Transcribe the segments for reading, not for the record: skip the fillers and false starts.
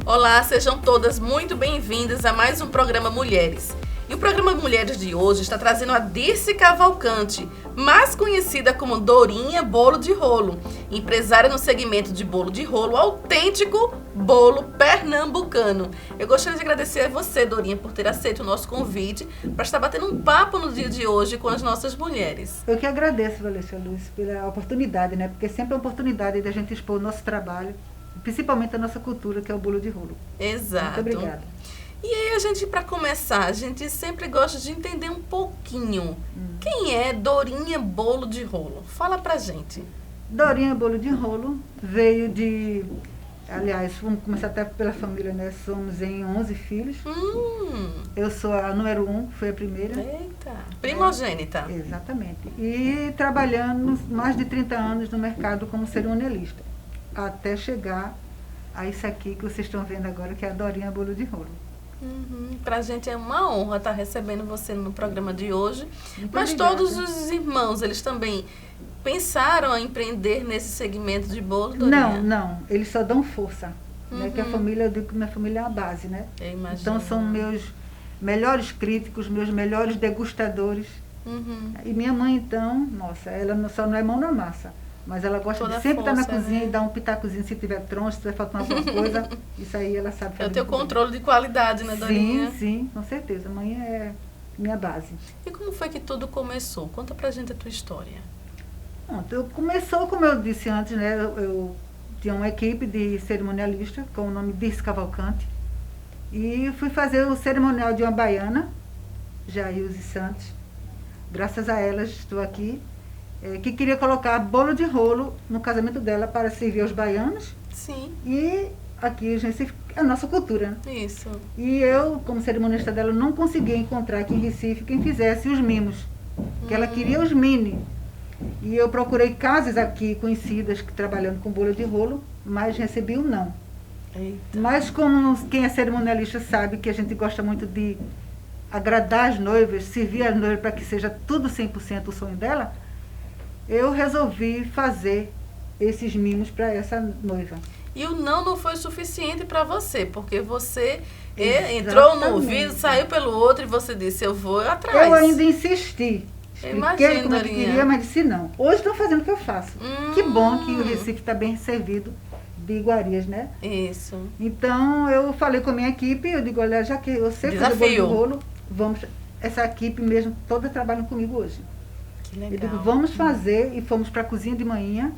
Olá, sejam todas muito bem-vindas a mais um programa Mulheres. E o programa Mulheres de hoje está trazendo a Dirce Cavalcante, mais conhecida como Dorinha Bolo de Rolo, empresária no segmento de bolo de rolo, autêntico bolo pernambucano. Eu gostaria de agradecer a você, Dorinha, por ter aceito o nosso convite para estar batendo um papo no dia de hoje com as nossas mulheres. Eu que agradeço, Valência Luz, pela oportunidade, né? Porque sempre é uma oportunidade da gente expor o nosso trabalho, principalmente a nossa cultura, que é o bolo de rolo. Exato. Muito obrigada. E aí a gente, para começar, a gente sempre gosta de entender um pouquinho. Quem é Dorinha Bolo de Rolo? Fala pra gente. Dorinha Bolo de Rolo veio de... Aliás, vamos começar até pela família, né? Somos em 11 filhos. Eu sou a número 1, foi a primeira. Eita, primogênita. Exatamente. E trabalhando mais de 30 anos no mercado como cerimonialista. Até chegar a isso aqui que vocês estão vendo agora, que é a Dorinha Bolo de Rolo. Pra gente é uma honra estar recebendo você no programa de hoje. Muito Mas obrigada. todos os irmãos, eles também pensaram em empreender nesse segmento de bolo, Dorinha? Não. Eles só dão força. Né? Que a família, eu digo que minha família é a base, né? Eu imagino. Então são meus melhores críticos, meus melhores degustadores. E minha mãe, então, nossa, ela só não é mão na massa. Mas ela gosta Toda de sempre estar na força, cozinha, né? E dar um pitacozinho se tiver troncho, se tiver faltando alguma coisa. Isso aí ela sabe fazer. É o teu muito bem. controle de qualidade, né, Dorinha? Sim, com certeza. Mãe é minha base. E como foi que tudo começou? Conta pra gente a tua história. Pronto, começou, como eu disse antes, né? Eu tinha uma equipe de cerimonialista com o nome Dirce Cavalcante. E fui fazer o cerimonial de uma baiana, Jailze Santos. Graças a elas estou aqui. Que queria colocar bolo de rolo no casamento dela para servir aos baianos. Sim, E aqui a nossa cultura. Né? isso. E eu, como cerimonialista dela, não conseguia encontrar aqui em Recife quem fizesse os mimos. Que ela queria os mini. E eu procurei casas aqui conhecidas que trabalhando com bolo de rolo, mas recebi um não. Eita. Mas como quem é cerimonialista sabe que a gente gosta muito de agradar as noivas, servir as noivas para que seja tudo 100% o sonho dela, eu resolvi fazer esses mimos para essa noiva. E o não foi suficiente para você, porque você entrou no ouvido, saiu pelo outro e você disse, eu vou atrás. Eu ainda insisti. Expliquei Imagina, como eu Dorinha. queria, mas disse não. Hoje estou fazendo o que eu faço. Que bom que o Recife está bem servido de iguarias, né? Isso. Então, eu falei com a minha equipe, eu digo, olha, já que eu sei fazer bolo de rolo, vamos, essa equipe mesmo, toda trabalha comigo hoje. Que legal. Eu digo, vamos fazer, e fomos para a cozinha de manhã,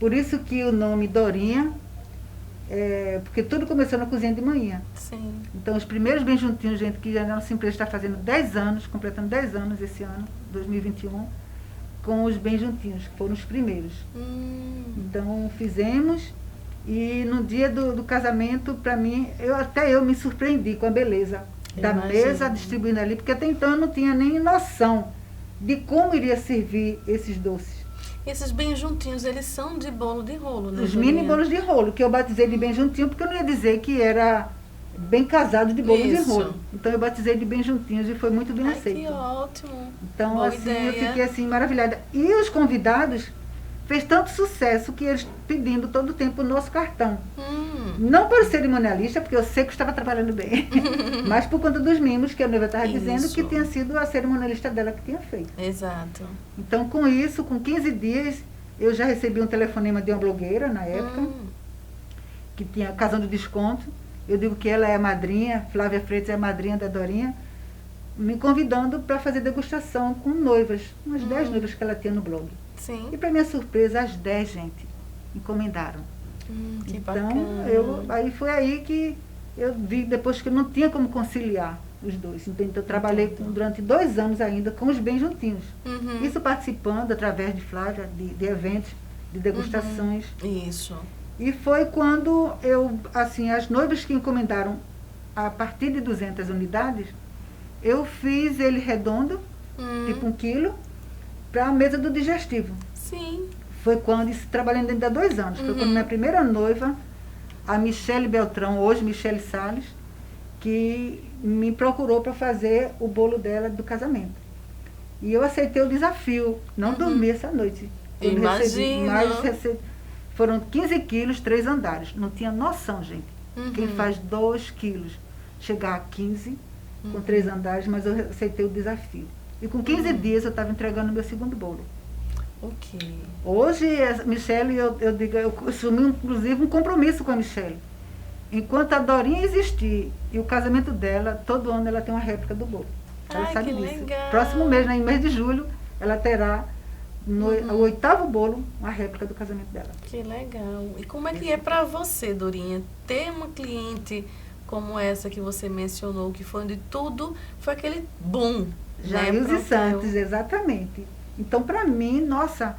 por isso que o nome Dorinha, porque tudo começou na cozinha de manhã. Sim. Então, os primeiros bem juntinhos, gente, que a nossa empresa está fazendo 10 anos, completando 10 anos esse ano, 2021, com os bem juntinhos, que foram os primeiros. Então, fizemos, e no dia do casamento, para mim, até eu me surpreendi com a beleza da mesa distribuindo ali, porque até então eu não tinha nem noção de como iria servir esses doces. E esses bem juntinhos, eles são de bolo de rolo, né, Os Dorinha? mini bolos de rolo, que eu batizei de bem juntinho, porque eu não ia dizer que era bem casado de bolo de Isso. rolo. Então eu batizei de bem juntinhos e foi muito bem Ai, aceito. que ótimo. Então, Boa assim, ideia. eu fiquei assim maravilhada. E os convidados fez tanto sucesso que eles pedindo todo o tempo o nosso cartão. Não para o cerimonialista, porque eu sei que estava trabalhando bem, mas por conta dos mimos que a noiva estava dizendo que tinha sido a cerimonialista dela que tinha feito. Exato. Então, com isso, com 15 dias, eu já recebi um telefonema de uma blogueira, na época, que tinha Casando Desconto. Eu digo que ela é a madrinha, Flávia Freitas é a madrinha da Dorinha, me convidando para fazer degustação com noivas, umas 10 noivas que ela tinha no blog. Sim. E para minha surpresa, as 10, gente, encomendaram. Que Então, bacana. aí foi aí que eu vi, depois que eu não tinha como conciliar os dois. Então, eu trabalhei durante 2 anos ainda com os bem juntinhos. Isso participando através de Flávia, de eventos, de degustações. Isso. E foi quando as noivas que encomendaram a partir de 200 unidades, eu fiz ele redondo, tipo 1 quilo, para a mesa do digestivo. Sim. Foi quando, isso trabalhando ainda há 2 anos, foi quando minha primeira noiva, a Michele Beltrão, hoje Michele Salles, que me procurou para fazer o bolo dela do casamento. E eu aceitei o desafio, não dormi essa noite. Eu Imagino. foram 15 quilos, 3 andares. Não tinha noção, gente. Quem faz 2 quilos chegar a 15, com 3 andares, mas eu aceitei o desafio. E com 15 dias eu estava entregando o meu segundo bolo. Ok. Hoje, a Michele, eu digo, eu assumi inclusive um compromisso com a Michele. Enquanto a Dorinha existir e o casamento dela, todo ano ela tem uma réplica do bolo. Ela sabe que disso. legal. Próximo mês, em mês de julho, ela terá no o 8º bolo uma réplica do casamento dela. Que legal. E como é que é para você, Dorinha, ter uma cliente como essa que você mencionou, que foi onde tudo foi aquele boom? Jails e Santos, exatamente. Então, para mim, nossa,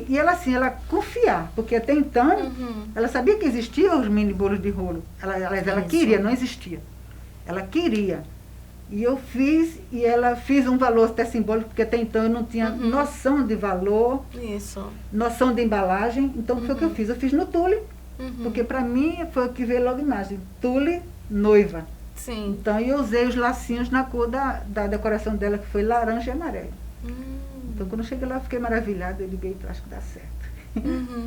e ela assim, ela confiar, porque até então, ela sabia que existiam os mini bolos de rolo. Ela queria, não existia. Ela queria. E eu fiz, e ela fez um valor até simbólico, porque até então eu não tinha noção de valor, noção de embalagem. Então, foi o que eu fiz. Eu fiz no tule, porque para mim foi o que veio logo a imagem. Tule, noiva. Sim. Então, eu usei os lacinhos na cor da decoração dela, que foi laranja e amarelo. Então, quando eu cheguei lá, eu fiquei maravilhada. Eu liguei, acho que dá certo.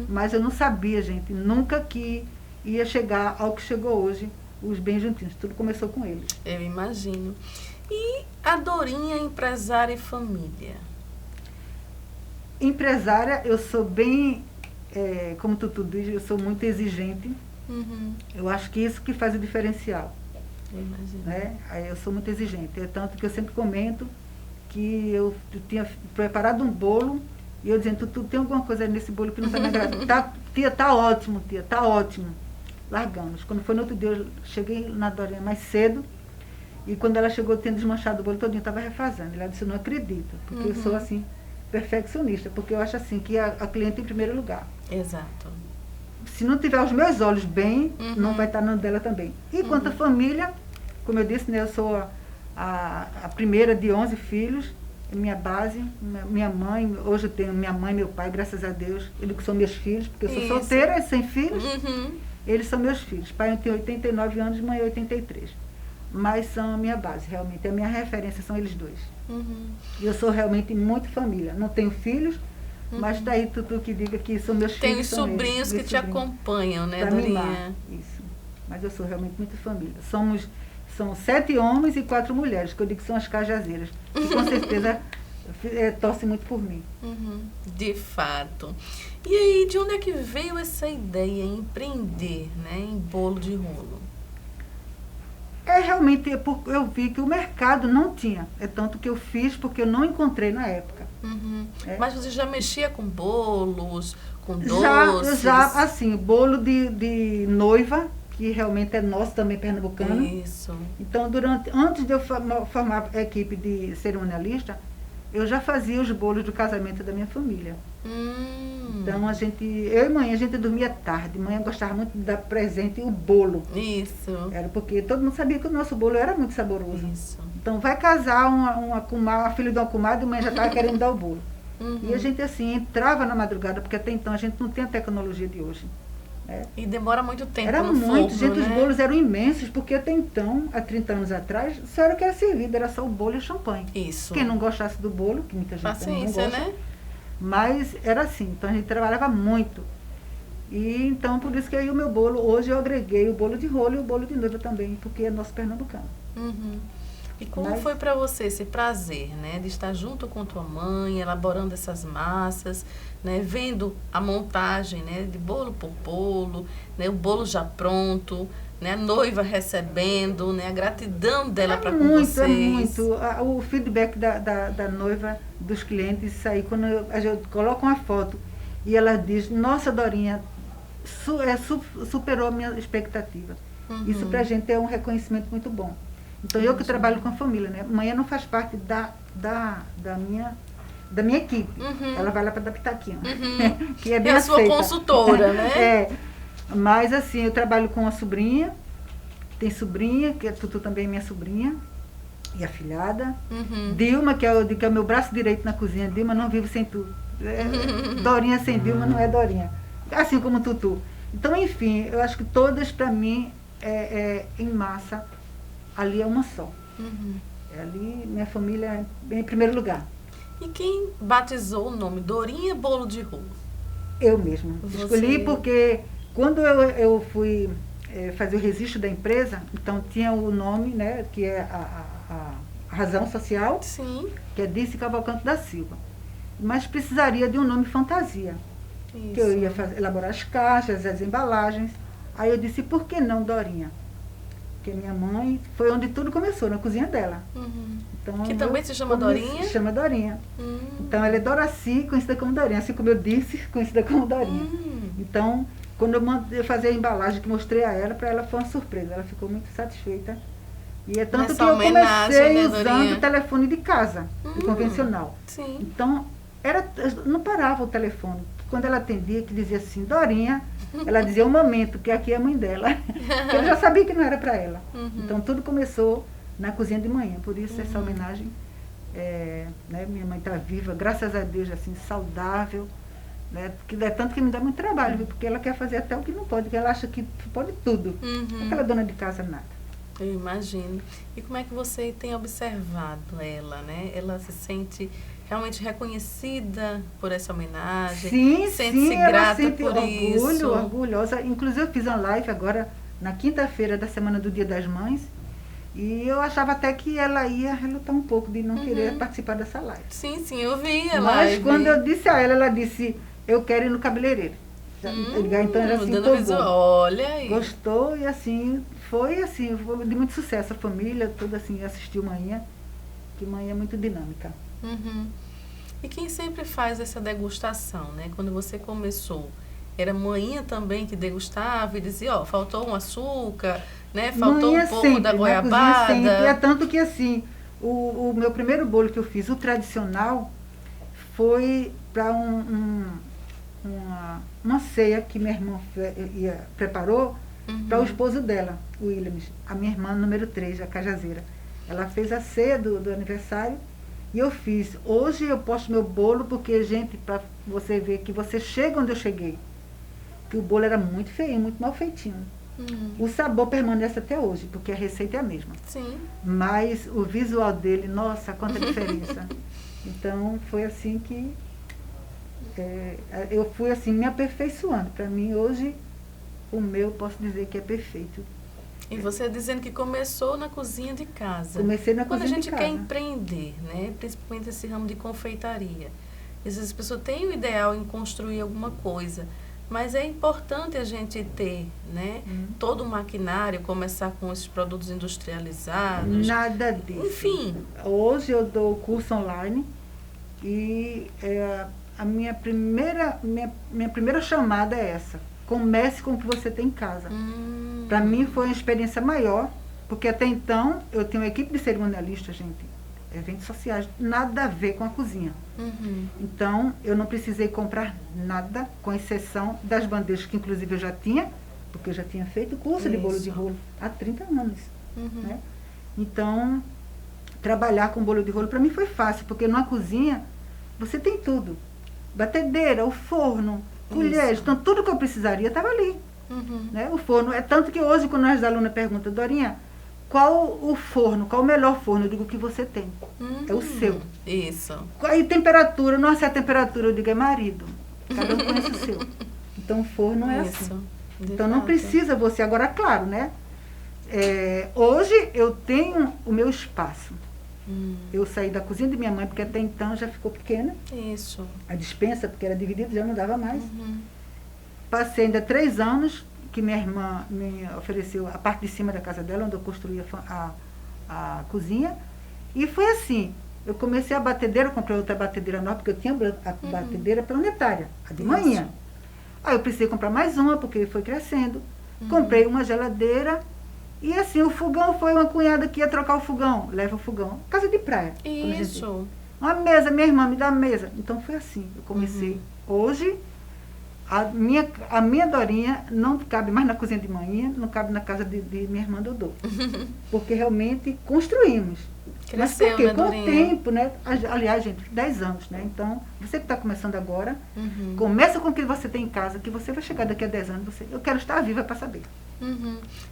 Mas eu não sabia, gente, nunca que ia chegar ao que chegou hoje, os bem juntinhos. Tudo começou com eles. Eu imagino. E a Dorinha, empresária e família? Empresária, eu sou bem, como tu diz, eu sou muito exigente. Eu acho que isso que faz o diferencial. Eu imagino. Né? Eu sou muito exigente. É tanto que eu sempre comento que eu tinha preparado um bolo e eu dizendo, tu tem alguma coisa nesse bolo que não está me agradando? Tia, tá ótimo, tia, tá ótimo. Largamos. Quando foi no outro dia, eu cheguei na Dorinha mais cedo e quando ela chegou, eu tinha desmanchado o bolo todinho, estava refazendo. Ela disse, eu não acredito, porque eu sou assim, perfeccionista, porque eu acho assim, que a cliente em primeiro lugar. Exato. Se não tiver os meus olhos bem, não vai estar no dela também. E quanto à família, como eu disse, né, eu sou a primeira de 11 filhos, minha base, minha mãe, hoje eu tenho minha mãe e meu pai, graças a Deus, eles que são meus filhos, porque eu sou solteira, sem filhos, eles são meus filhos. Pai tem 89 anos, mãe 83. Mas são a minha base, realmente, a minha referência são eles dois. E eu sou realmente muito família, não tenho filhos, mas daí tu que diga que são meus filhos. Tem os sobrinhos que te acompanham, né, Dorinha? Isso, mas eu sou realmente muito família. São 7 homens e 4 mulheres, que eu digo que são as cajazeiras, que com certeza torcem muito por mim. De fato. E aí, de onde é que veio essa ideia em empreender, né, em bolo de rolo? Realmente, eu vi que o mercado não tinha. É tanto que eu fiz porque eu não encontrei na época. Mas você já mexia com bolos, com doces? Já, assim, bolo de noiva, que realmente é nosso também, pernambucano. Isso. Então, antes de eu formar a equipe de cerimonialista, eu já fazia os bolos do casamento da minha família. Então, eu e mãe, a gente dormia tarde. Mãe gostava muito de dar presente o bolo. Isso. Era porque todo mundo sabia que o nosso bolo era muito saboroso. Isso. Então, vai casar uma filha de uma comadre e mãe já estava querendo dar o bolo. E a gente, assim, entrava na madrugada, porque até então a gente não tem a tecnologia de hoje. E demora muito tempo era no muito, forno, gente, né? Os bolos eram imensos, porque até então, há 30 anos atrás, só era o que era servido, era só o bolo e o champanhe. Isso. Quem não gostasse do bolo, que muita gente Paciência, não gosta, né? Mas era assim, então a gente trabalhava muito. E então, por isso que aí o meu bolo, hoje eu agreguei o bolo de rolo e o bolo de noiva também, porque é nosso pernambucano. E como foi para você esse prazer, né, de estar junto com tua mãe, elaborando essas massas, né, vendo a montagem, né, de bolo por bolo, né, o bolo já pronto, né, a noiva recebendo, né, a gratidão dela para com vocês? É muito. O feedback da noiva, dos clientes, isso aí, quando a gente coloca uma foto e ela diz, nossa, Dorinha, superou a minha expectativa. Isso pra gente é um reconhecimento muito bom. Então, eu que trabalho com a família, né? Amanhã não faz parte da minha equipe. Ela vai lá para dar pitaquinho. Que é bem a sua aceita. Consultora, né? Mas, assim, eu trabalho com a sobrinha. Tem sobrinha, que a Tutu também é minha sobrinha. E afilhada. Dilma, que é o meu braço direito na cozinha. Dilma, não vivo sem tu. Dorinha sem Dilma não é Dorinha. Assim como Tutu. Então, enfim, eu acho que todas, para mim, em massa, ali é uma só. Ali, minha família é em primeiro lugar. E quem batizou o nome Dorinha Bolo de Rolo? Eu mesma. Escolhi porque quando eu fui fazer o registro da empresa, então tinha o nome, né, que é a razão social, Sim. que é Dirce Cavalcante da Silva. Mas precisaria de um nome fantasia, Isso. que eu ia elaborar as caixas, as embalagens. Aí eu disse, por que não Dorinha? Porque minha mãe, foi onde tudo começou, na cozinha dela. Então, que também se chama Dorinha? Se chama Dorinha. Então ela é Doraci, conhecida como Dorinha, assim como eu disse, conhecida como Dorinha. Então, quando eu fazia a embalagem que mostrei a ela, para ela foi uma surpresa, ela ficou muito satisfeita. E é tanto que eu comecei usando o telefone de casa, o convencional. Sim. Então, não parava o telefone. Quando ela atendia, que dizia assim, Dorinha, ela dizia um momento, que aqui é a mãe dela. Eu já sabia que não era para ela. Então, tudo começou na cozinha de manhã. Por isso, essa homenagem, né, minha mãe está viva, graças a Deus, assim, saudável. Né, que é tanto que me dá muito trabalho, viu, porque ela quer fazer até o que não pode, porque ela acha que pode tudo. Aquela dona de casa, nada. Eu imagino. E como é que você tem observado ela, né? Ela se sente realmente reconhecida por essa homenagem? Sim, sente-se grata por isso? Orgulhosa. Inclusive, eu fiz uma live agora, na quinta-feira da semana do Dia das Mães, e eu achava até que ela ia relutar um pouco de não querer participar dessa live. Sim, eu vi a live. Mas quando eu disse a ela disse, eu quero ir no cabeleireiro. Então ela se empolgou. Olha aí. Gostou e assim, foi de muito sucesso. A família toda assim assistiu Manhã, que Manhã é muito dinâmica. E quem sempre faz essa degustação, né? Quando você começou, era Manhã também que degustava e dizia, ó, faltou um açúcar, né? Faltou Manhã um pouco sempre, da goiabada. É tanto que assim, o meu primeiro bolo que eu fiz, o tradicional, foi para uma ceia que minha irmã preparou para o esposo dela, o Williams, a minha irmã número 3, a Cajazeira. Ela fez a ceia do aniversário e eu fiz. Hoje eu posto meu bolo porque, gente, para você ver que você chega onde eu cheguei, que o bolo era muito feio, muito mal feitinho. O sabor permanece até hoje, porque a receita é a mesma. Sim. Mas o visual dele, nossa, quanta diferença. Então, foi assim que eu fui assim me aperfeiçoando. Para mim, hoje, o meu, posso dizer que é perfeito. E você dizendo que começou na cozinha de casa. Comecei na cozinha de casa. Quando a gente quer empreender, né, principalmente esse ramo de confeitaria, às vezes as pessoas têm o ideal em construir alguma coisa, mas é importante a gente ter, né, todo o maquinário, começar com esses produtos industrializados. Nada disso. Enfim. Hoje eu dou curso online e a minha primeira chamada é essa. Comece com o que você tem em casa. Para mim foi uma experiência maior, porque até então eu tenho uma equipe de cerimonialistas, gente, eventos sociais, nada a ver com a cozinha. Então eu não precisei comprar nada, com exceção das bandejas que inclusive eu já tinha, porque eu já tinha feito curso de bolo de rolo há 30 anos. Né? Então, trabalhar com bolo de rolo para mim foi fácil, porque numa cozinha você tem tudo. Batedeira, o forno, colheres, então tudo que eu precisaria estava ali. Né? O forno, é tanto que hoje quando as alunas perguntam, Dorinha, qual o forno, qual o melhor forno? Eu digo, o que você tem. É o seu. Isso. E temperatura, nossa, a temperatura, eu digo, é marido. Cada um conhece o seu. Então o forno é assim. Então não precisa você, agora claro, né? Hoje eu tenho o meu espaço. Eu saí da cozinha de minha mãe, porque até então já ficou pequena. Isso. A despensa, porque era dividida, já não dava mais. Passei ainda 3 anos, que minha irmã me ofereceu a parte de cima da casa dela, onde eu construí a cozinha. E foi assim, eu comecei a batedeira, comprei outra batedeira nova, porque eu tinha a batedeira planetária, a de manhã. Aí eu precisei comprar mais uma, porque foi crescendo. Comprei uma geladeira. E assim, o fogão foi uma cunhada que ia trocar o fogão. Leva o fogão. Casa de praia. Isso. Uma mesa, minha irmã me dá a mesa. Então foi assim, eu comecei. Hoje, a minha Dorinha não cabe mais na cozinha de manhã, não cabe na casa de minha irmã Dodô. Porque realmente construímos. Cresceu, mas por quê? Né, com o tempo, né? Aliás, gente, 10 anos, né? Então, você que está começando agora, começa com o que você tem em casa, que você vai chegar daqui a 10 anos, eu quero estar viva para saber.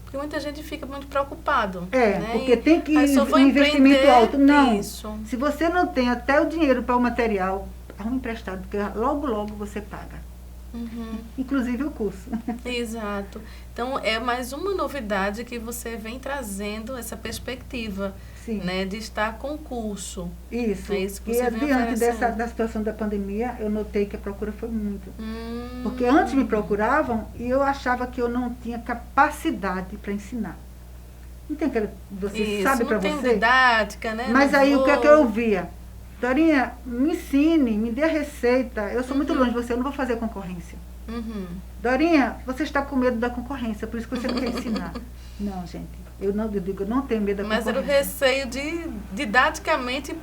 Porque muita gente fica muito preocupado. Porque tem que ir um investimento alto. Não, isso. Se você não tem até o dinheiro para o material, arruma emprestado, porque logo, logo você paga. inclusive o curso. Exato. Então, é mais uma novidade que você vem trazendo essa perspectiva, né, de estar com o curso. Isso. É isso que e você vem diante oferecendo. da situação da pandemia, eu notei que a procura foi muito. Porque antes me procuravam e eu achava que eu não tinha capacidade para ensinar. Não tem aquela, você sabe para você? Não tem didática, né? Mas aí o que é que eu ouvia? Dorinha, me ensine, me dê a receita. Eu sou muito longe de você, eu não vou fazer concorrência. Dorinha, você está com medo da concorrência, por isso que você não quer ensinar. Não, gente, eu não tenho medo da Mas concorrência. era o receio de didaticamente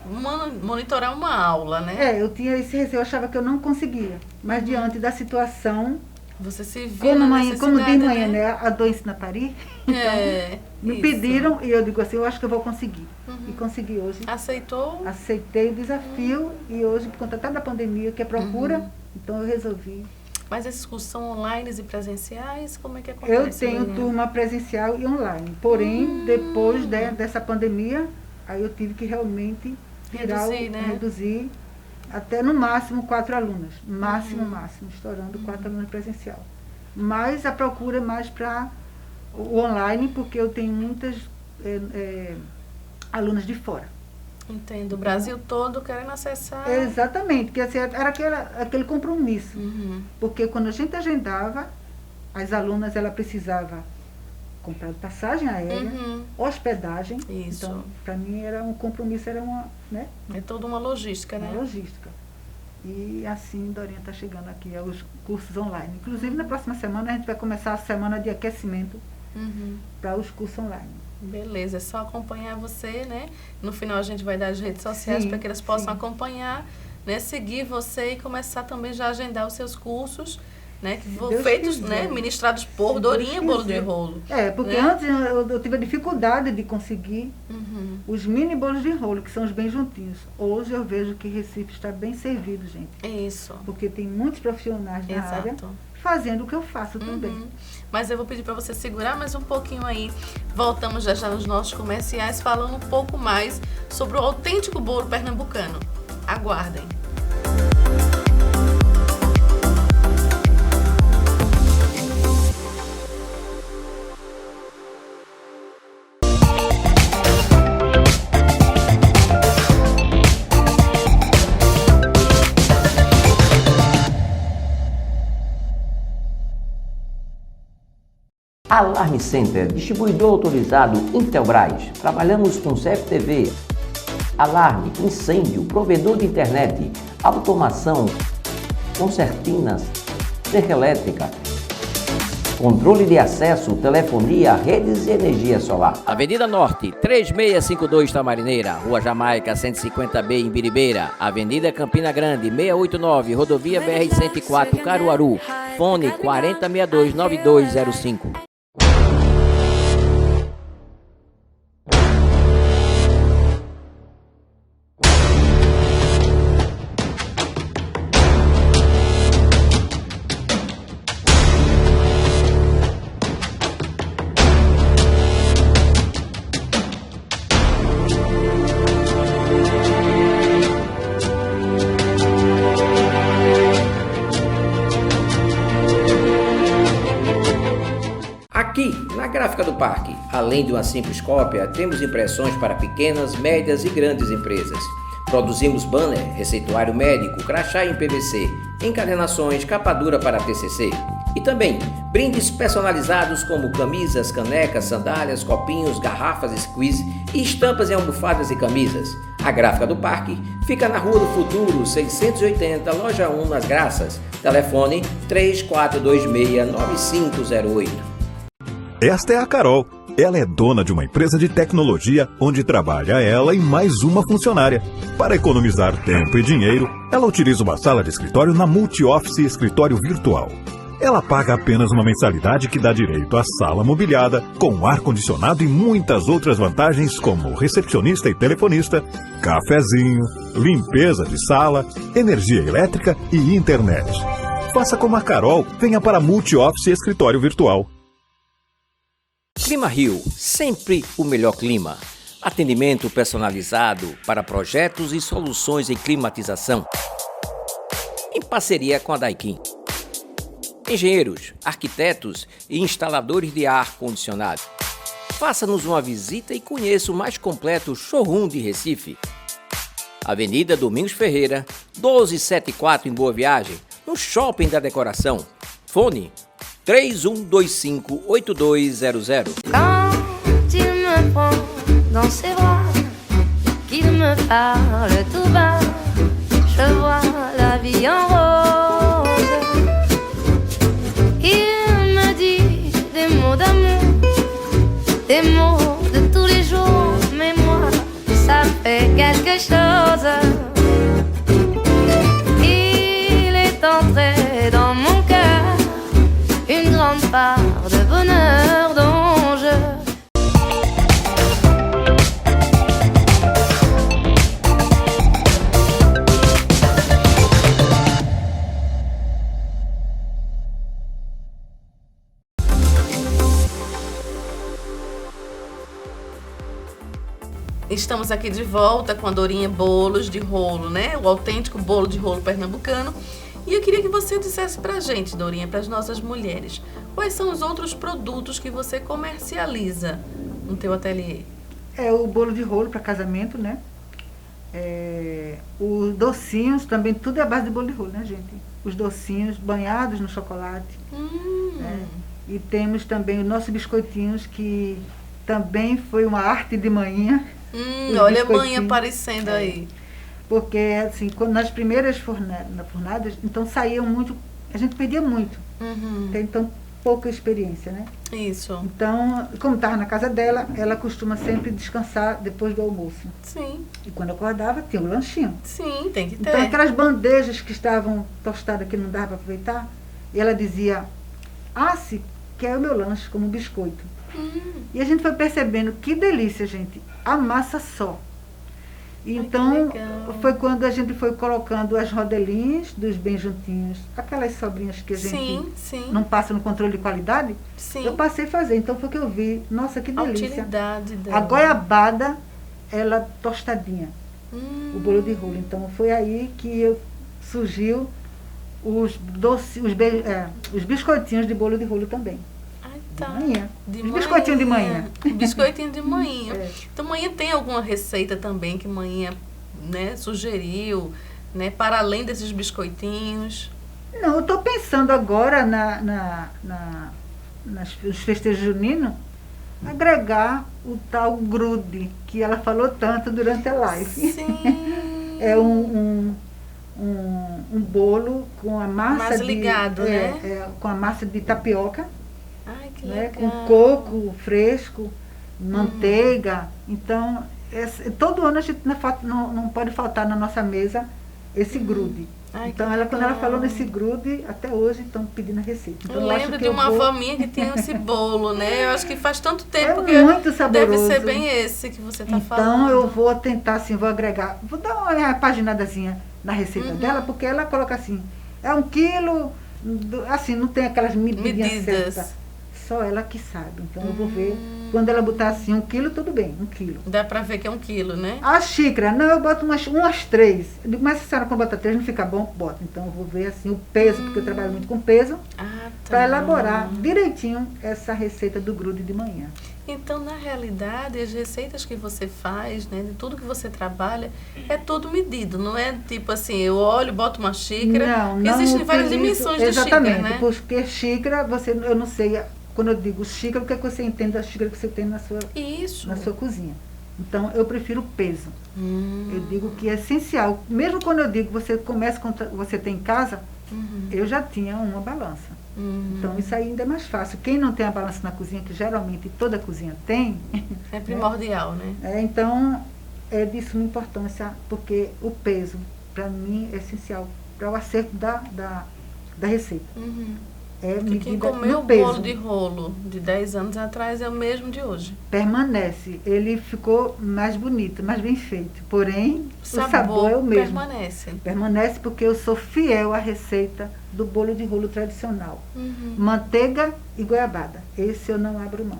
monitorar uma aula, né? Eu tinha esse receio, eu achava que eu não conseguia. Mas diante da situação, você se viu na necessidade, como diz manhã, né? A dor ensina a parir. Então, me pediram e eu digo assim, eu acho que eu vou conseguir. E consegui hoje. Aceitou? Aceitei o desafio e hoje, por conta até da pandemia, que é procura, então eu resolvi. Mas esses cursos são online e presenciais? Como é que acontece? Eu tenho turma presencial e online. Porém, depois dessa pandemia, aí eu tive que realmente reduzir até no máximo 4 alunas. Máximo, estourando 4 alunas presencial. Mas a procura é mais para o online, porque eu tenho muitas alunas de fora. Entendo. O Brasil todo querendo acessar. Exatamente, porque assim, era aquele compromisso. Porque quando a gente agendava, as alunas, ela precisava comprar passagem aérea, hospedagem. Isso. Então, para mim era um compromisso, era uma, né? É toda uma logística, né? Uma logística. E assim, Dorinha está chegando aqui aos cursos online. Inclusive, na próxima semana, a gente vai começar a semana de aquecimento para os cursos online. Beleza, é só acompanhar você, né? No final a gente vai dar as redes sociais para que eles possam acompanhar, né? Seguir você e começar também já a agendar os seus cursos, né? Que vão feitos, né? Ministrados por Dorinha Bolo de Rolo. Porque antes eu tive a dificuldade de conseguir os mini bolos de rolo, que são os bem juntinhos. Hoje eu vejo que Recife está bem servido, gente. Isso. Porque tem muitos profissionais na área fazendo o que eu faço também. Mas eu vou pedir para você segurar mais um pouquinho aí. Voltamos já nos nossos comerciais, falando um pouco mais sobre o autêntico bolo pernambucano. Aguardem. Alarme Center, distribuidor autorizado Intelbras. Trabalhamos com CFTV, alarme, incêndio, provedor de internet, automação, concertinas, cerca elétrica, controle de acesso, telefonia, redes e energia solar. Avenida Norte, 3652 Tamarineira, Rua Jamaica, 150B em Biribeira, Avenida Campina Grande, 689, Rodovia BR-104, Caruaru, fone 4062-9205. Aqui, na Gráfica do Parque, além de uma simples cópia, temos impressões para pequenas, médias e grandes empresas. Produzimos banner, receituário médico, crachá em PVC, encadernações, capa dura para TCC. E também brindes personalizados como camisas, canecas, sandálias, copinhos, garrafas, squeeze e estampas em almofadas e camisas. A Gráfica do Parque fica na Rua do Futuro, 680, Loja 1, nas Graças. Telefone 3426-9508. Esta é a Carol. Ela é dona de uma empresa de tecnologia onde trabalha ela e mais uma funcionária. Para economizar tempo e dinheiro, ela utiliza uma sala de escritório na Multi-Office Escritório Virtual. Ela paga apenas uma mensalidade que dá direito à sala mobiliada, com ar-condicionado e muitas outras vantagens como recepcionista e telefonista, cafezinho, limpeza de sala, energia elétrica e internet. Faça como a Carol, venha para a Multi-Office Escritório Virtual. Clima Rio, sempre o melhor clima. Atendimento personalizado para projetos e soluções em climatização. Em parceria com a Daikin. engenheiros, arquitetos e instaladores de ar-condicionado. Faça-nos uma visita e conheça o mais completo showroom de Recife. Avenida Domingos Ferreira, 1274 em Boa Viagem, no Shopping da Decoração. Fone 3125-8200. Quand il me prend dans ses bras, qu'il me parle tout bas, je vois la vie en rose. Il me dit des mots d'amour, des mots de tous les jours, mais moi, ça me fait quelque chose. Il est entré dans mon cœur une grande part de bonheur dont je... Estamos aqui de volta com a Dorinha Bolos de Rolo, né? O autêntico bolo de rolo pernambucano. E eu queria que você dissesse pra gente, Dorinha, para as nossas mulheres, quais são os outros produtos que você comercializa no teu ateliê? É o bolo de rolo para casamento, né? Os docinhos também, tudo é a base de bolo de rolo, né, gente? Os docinhos banhados no chocolate. Né? E temos também os nossos biscoitinhos, que também foi uma arte de manhã. Olha a manhã aparecendo aí. Porque, assim, nas primeiras fornadas, então saía muito, a gente perdia muito. Tem, então, pouca experiência, né? Isso. Então, como estava na casa dela, ela costuma sempre descansar depois do almoço. Sim. E quando acordava, tinha o lanchinho. Sim, tem que ter. Então, aquelas bandejas que estavam tostadas, que não dava para aproveitar, e ela dizia, se quer o meu lanche como biscoito. E a gente foi percebendo que delícia, gente, a massa só. Então, foi quando a gente foi colocando as rodelinhas dos bem juntinhos, aquelas sobrinhas que a gente não passa no controle de qualidade, eu passei a fazer. Então, foi que eu vi, nossa, que delícia. A utilidade dela. A goiabada, ela tostadinha, o bolo de rolo. Então, foi aí que surgiu os biscoitinhos de bolo de rolo também. Tá. De manhã. Biscoitinho de manhã. Biscoitinho de manhã. Então, manhã tem alguma receita também que manhã, né, sugeriu, né, para além desses biscoitinhos? Não, eu estou pensando agora nos festejos juninos, agregar o tal grude, que ela falou tanto durante a live. Sim. É um bolo com a massa mais ligado, né? Com a massa de tapioca. Ai, que né, legal. com coco fresco, manteiga. Então, todo ano a gente não pode faltar na nossa mesa esse grude. Ai, então, quando ela falou nesse grude, até hoje estão pedindo a receita. Então, eu lembro de uma família que tem esse bolo, né? Eu acho que faz tanto tempo que muito saboroso. Deve ser bem esse que você está falando. Então, eu vou tentar, assim, vou agregar, vou dar uma paginadazinha na receita dela, porque ela coloca assim, 1 quilo, assim, não tem aquelas medidas certas. Só ela que sabe. Então, eu vou ver. Quando ela botar assim 1 quilo, tudo bem, 1 quilo. Dá pra ver que é 1 quilo, né? A xícara, não, eu boto umas 3. Eu digo, mas se a senhora quando bota 3 não fica bom, bota. Então, eu vou ver assim o peso, porque eu trabalho muito com peso, para elaborar direitinho essa receita do grude de manhã. Então, na realidade, as receitas que você faz, né, de tudo que você trabalha, é tudo medido. Não é tipo assim, eu olho, boto uma xícara. Não existem várias dimensões de xícara, né? Exatamente, porque xícara, eu não sei... Quando eu digo xícara, o que é que você entende da xícara que você tem na sua cozinha? Então, eu prefiro o peso. Eu digo que é essencial. Mesmo quando eu digo você começa com você tem em casa, eu já tinha uma balança. Então, isso aí ainda é mais fácil. Quem não tem a balança na cozinha, que geralmente toda cozinha tem... É primordial, né? Então, é de suma importância, porque o peso, para mim, é essencial para o acerto da receita. Porque quem comeu o bolo de rolo de 10 anos atrás é o mesmo de hoje. Permanece. Ele ficou mais bonito, mais bem feito. Porém, o sabor é o mesmo. Permanece. Permanece porque eu sou fiel à receita do bolo de rolo tradicional. Manteiga e goiabada. Esse eu não abro mão.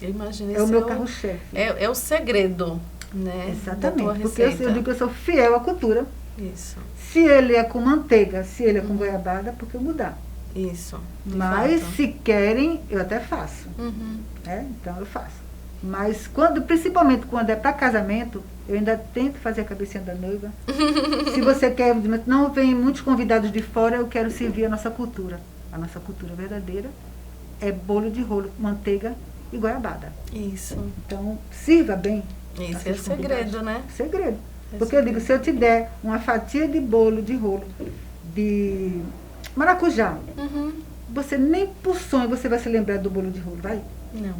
Eu imagino, é o meu carro-chefe. É o segredo, né? Exatamente. Da tua porque receita. eu digo que eu sou fiel à cultura. Isso. Se ele é com manteiga, se ele é com goiabada, por que eu mudar? Isso. Mas fato. se querem, eu até faço. Uhum. Então eu faço. Mas principalmente quando é para casamento, eu ainda tento fazer a cabecinha da noiva. Se você quer, não vem muitos convidados de fora, eu quero servir a nossa cultura. A nossa cultura verdadeira é bolo de rolo, manteiga e goiabada. Isso. Então, sirva bem. Isso é o segredo, né? Segredo. É Porque eu digo, se eu te der uma fatia de bolo de rolo de maracujá, você nem por sonho você vai se lembrar do bolo de rolo, vai? Não.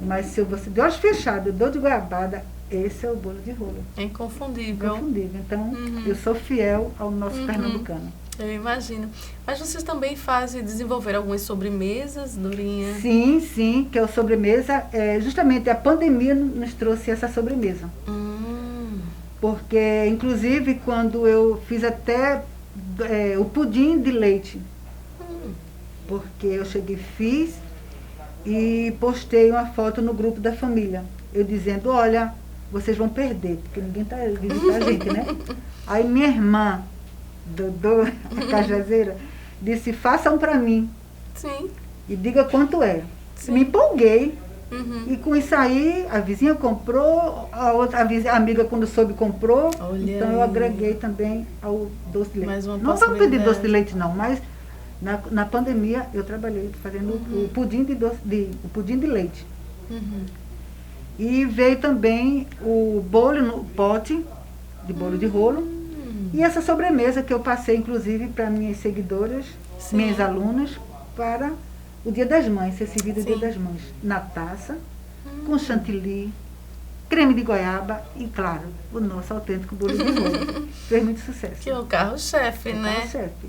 Mas se você de olhos fechados, eu dou de goiabada, esse é o bolo de rolo. É inconfundível. Confundível. Então, eu sou fiel ao nosso pernambucano. Eu imagino. Mas vocês também desenvolveram algumas sobremesas, Dorinha? Sim, que é a sobremesa. Justamente a pandemia nos trouxe essa sobremesa. Porque, inclusive, quando eu fiz até o pudim de leite. Porque eu cheguei, fiz e postei uma foto no grupo da família. Eu dizendo, olha, vocês vão perder, porque ninguém está visitando a gente, né? Aí minha irmã, Dodô, a cajazeira, disse, façam para mim. Sim. E diga quanto é. Sim. Me empolguei. E com isso aí, a vizinha comprou, a amiga quando soube comprou. Olha então aí. Eu agreguei também ao doce de leite. Mais uma não vamos pedir possibilidade. doce de leite não, mas na pandemia eu trabalhei fazendo o pudim o pudim de leite. E veio também o bolo no pote de bolo de rolo. E essa sobremesa que eu passei, inclusive, para minhas seguidoras, Sim. minhas alunas, para o Dia das Mães, ser servido o Dia Sim. das Mães. Na taça, com chantilly, creme de goiaba e, claro, o nosso autêntico bolo de rolo. Fez muito sucesso. Que é o carro-chefe, né? Carro-chefe.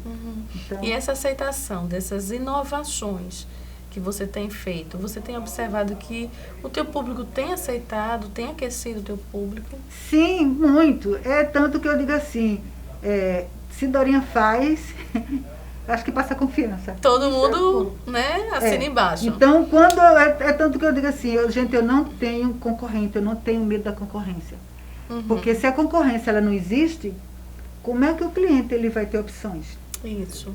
Então, E essa aceitação dessas inovações que você tem feito, você tem observado que o teu público tem aceitado, tem aquecido o teu público? sim, muito. É tanto que eu digo assim, se Dorinha faz, acho que passa confiança. Todo mundo, né, assina embaixo. Então, quando é tanto que eu digo assim, eu não tenho concorrente, eu não tenho medo da concorrência. Porque se a concorrência ela não existe, como é que o cliente ele vai ter opções? Isso.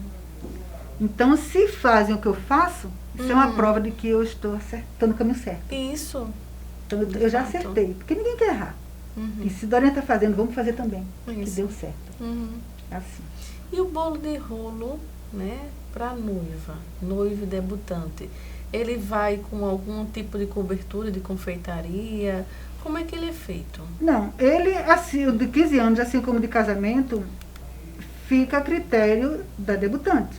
Então, se fazem o que eu faço, isso é uma prova de que eu estou no caminho certo. Isso. Então, eu já fato. acertei, porque ninguém quer errar. E se Dorinha está fazendo, vamos fazer também. Que Isso. deu certo. Assim. E o bolo de rolo, né, para noiva e debutante, ele vai com algum tipo de cobertura de confeitaria? Como é que ele é feito? Não, ele, assim, o de 15 anos, assim como de casamento, fica a critério da debutante,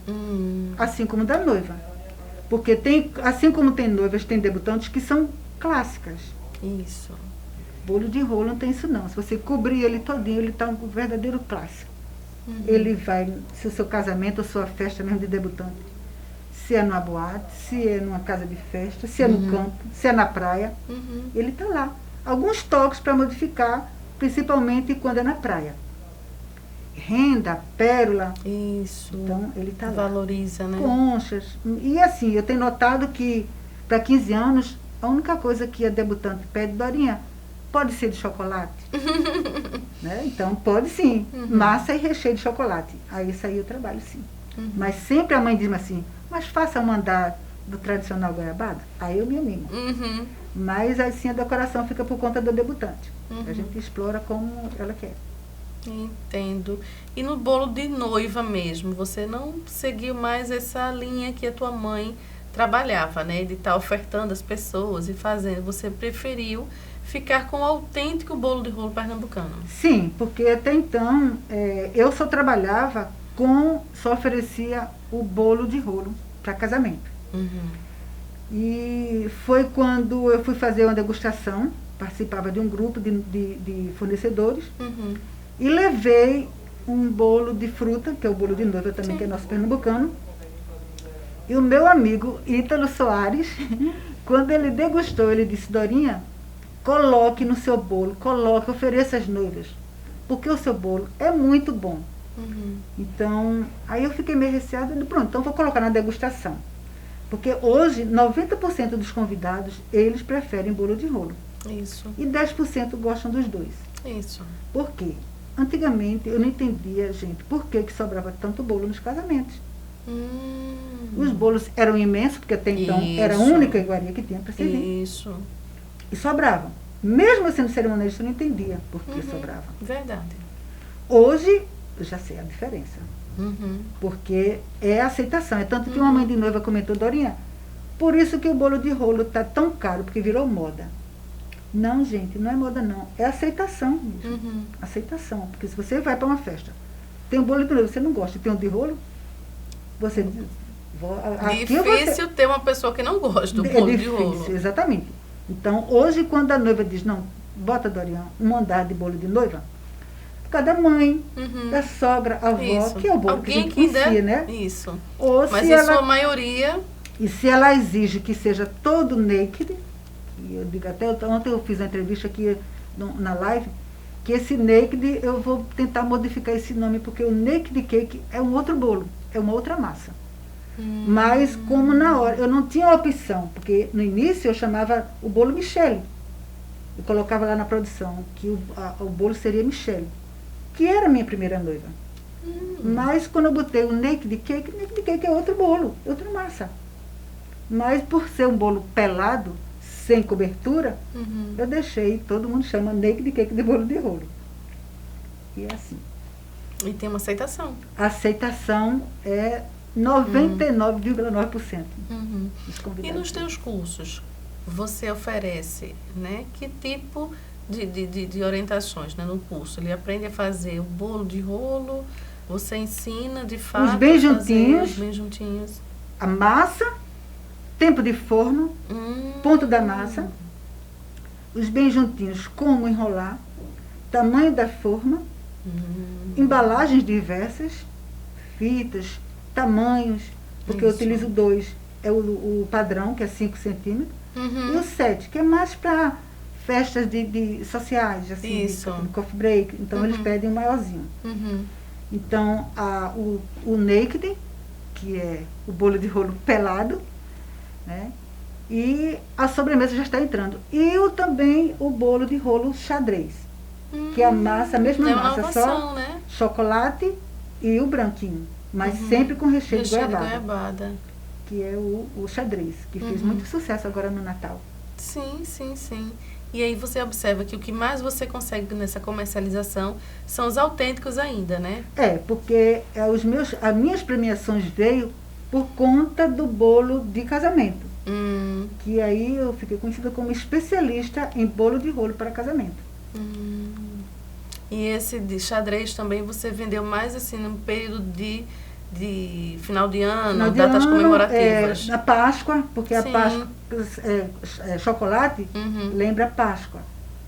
assim como da noiva. Porque tem, assim como tem noivas, tem debutantes que são clássicas. Isso. Bolo de rolo não tem isso não. Se você cobrir ele todinho, ele está um verdadeiro clássico. Ele vai, se o seu casamento ou sua festa mesmo de debutante, se é numa boate, se é numa casa de festa, se é no campo, se é na praia, ele está lá. Alguns toques para modificar, principalmente quando é na praia. Renda, pérola, Isso. então ele está lá. Valoriza, né? Conchas. E assim, eu tenho notado que para 15 anos, a única coisa que a debutante pede, Dorinha, pode ser de chocolate? Né? Então, pode sim. Massa e recheio de chocolate. Aí isso aí eu trabalho sim. Mas sempre a mãe diz assim, mas faça um andar do tradicional goiabada? Aí eu me animo. Mas assim a decoração fica por conta do debutante. A gente explora como ela quer. Entendo. E no bolo de noiva mesmo, você não seguiu mais essa linha que a tua mãe trabalhava, né? De estar ofertando às pessoas e fazendo. Você preferiu ficar com o autêntico bolo de rolo pernambucano? Sim, porque até então eu só trabalhava só oferecia o bolo de rolo para casamento. E foi quando eu fui fazer uma degustação, participava de um grupo de fornecedores, e levei um bolo de fruta, que é o bolo de noiva também, Sim. que é nosso pernambucano. E o meu amigo Ítalo Soares, quando ele degustou, ele disse, Dorinha, coloque no seu bolo, ofereça às noivas, porque o seu bolo é muito bom. Então, aí eu fiquei meio receada, pronto, então vou colocar na degustação. Porque hoje, 90% dos convidados, eles preferem bolo de rolo. Isso. E 10% gostam dos dois. Isso. Por quê? Antigamente, eu não entendia, gente, por que sobrava tanto bolo nos casamentos. Os bolos eram imensos, porque até então era a única iguaria que tinha para servir. Isso. E sobravam. Mesmo sendo cerimonialista, eu não entendia por que sobrava. Verdade. Hoje, eu já sei a diferença. Porque é aceitação. É tanto que uma mãe de noiva comentou, Dorinha, por isso que o bolo de rolo está tão caro, porque virou moda. Não, gente, não é moda não. É aceitação mesmo. Aceitação. Porque se você vai para uma festa, tem um bolo de noiva, você não gosta, tem um de rolo, você diz, difícil ter uma pessoa que não gosta do bolo de rolo. Exatamente. Então, hoje, quando a noiva diz, não, bota, Dorian, um andar de bolo de noiva, cada mãe, da sogra, a avó, Isso. que é o bolo Alguém que a gente conhecia, né? Isso. Ou Mas se em sua maioria... E se ela exige que seja todo naked, e eu digo até, ontem eu fiz uma entrevista aqui na live, que esse naked, eu vou tentar modificar esse nome, porque o naked cake é um outro bolo, é uma outra massa. Mas como na hora, eu não tinha opção, porque no início eu chamava o bolo Michele. Eu colocava lá na produção que o bolo seria Michele, que era a minha primeira noiva. Mas quando eu botei o naked cake é outro bolo, outra massa. Mas por ser um bolo pelado, sem cobertura, eu deixei, todo mundo chama naked cake de bolo de rolo. E é assim. E tem uma aceitação. A aceitação é 99,9%. E nos teus cursos, você oferece, né, que tipo de orientações, né, no curso? Ele aprende a fazer o bolo de rolo, você ensina de fato os bem juntinhos, a massa, tempo de forno, ponto da massa, os bem juntinhos, como enrolar, tamanho da forma, embalagens diversas, fitas, tamanhos, porque eu utilizo 2, é o padrão, que é 5 centímetros, e o 7, que é mais para festas de sociais, assim, coffee break, então eles pedem um maiorzinho. Então, o naked, que é o bolo de rolo pelado, né? E a sobremesa já está entrando. E também o bolo de rolo xadrez, que é a massa, a mesma massa, inovação, só né? chocolate e o branquinho, mas sempre com recheio de goiabada, que é o xadrez, que fez muito sucesso agora no Natal. Sim. E aí você observa que o que mais você consegue nessa comercialização são os autênticos ainda, né? Porque as minhas premiações veio por conta do bolo de casamento. Que aí eu fiquei conhecida como especialista em bolo de rolo para casamento. E esse de xadrez também você vendeu mais assim no período de final de ano, datas comemorativas? Na Páscoa, porque a Páscoa, chocolate, lembra a Páscoa.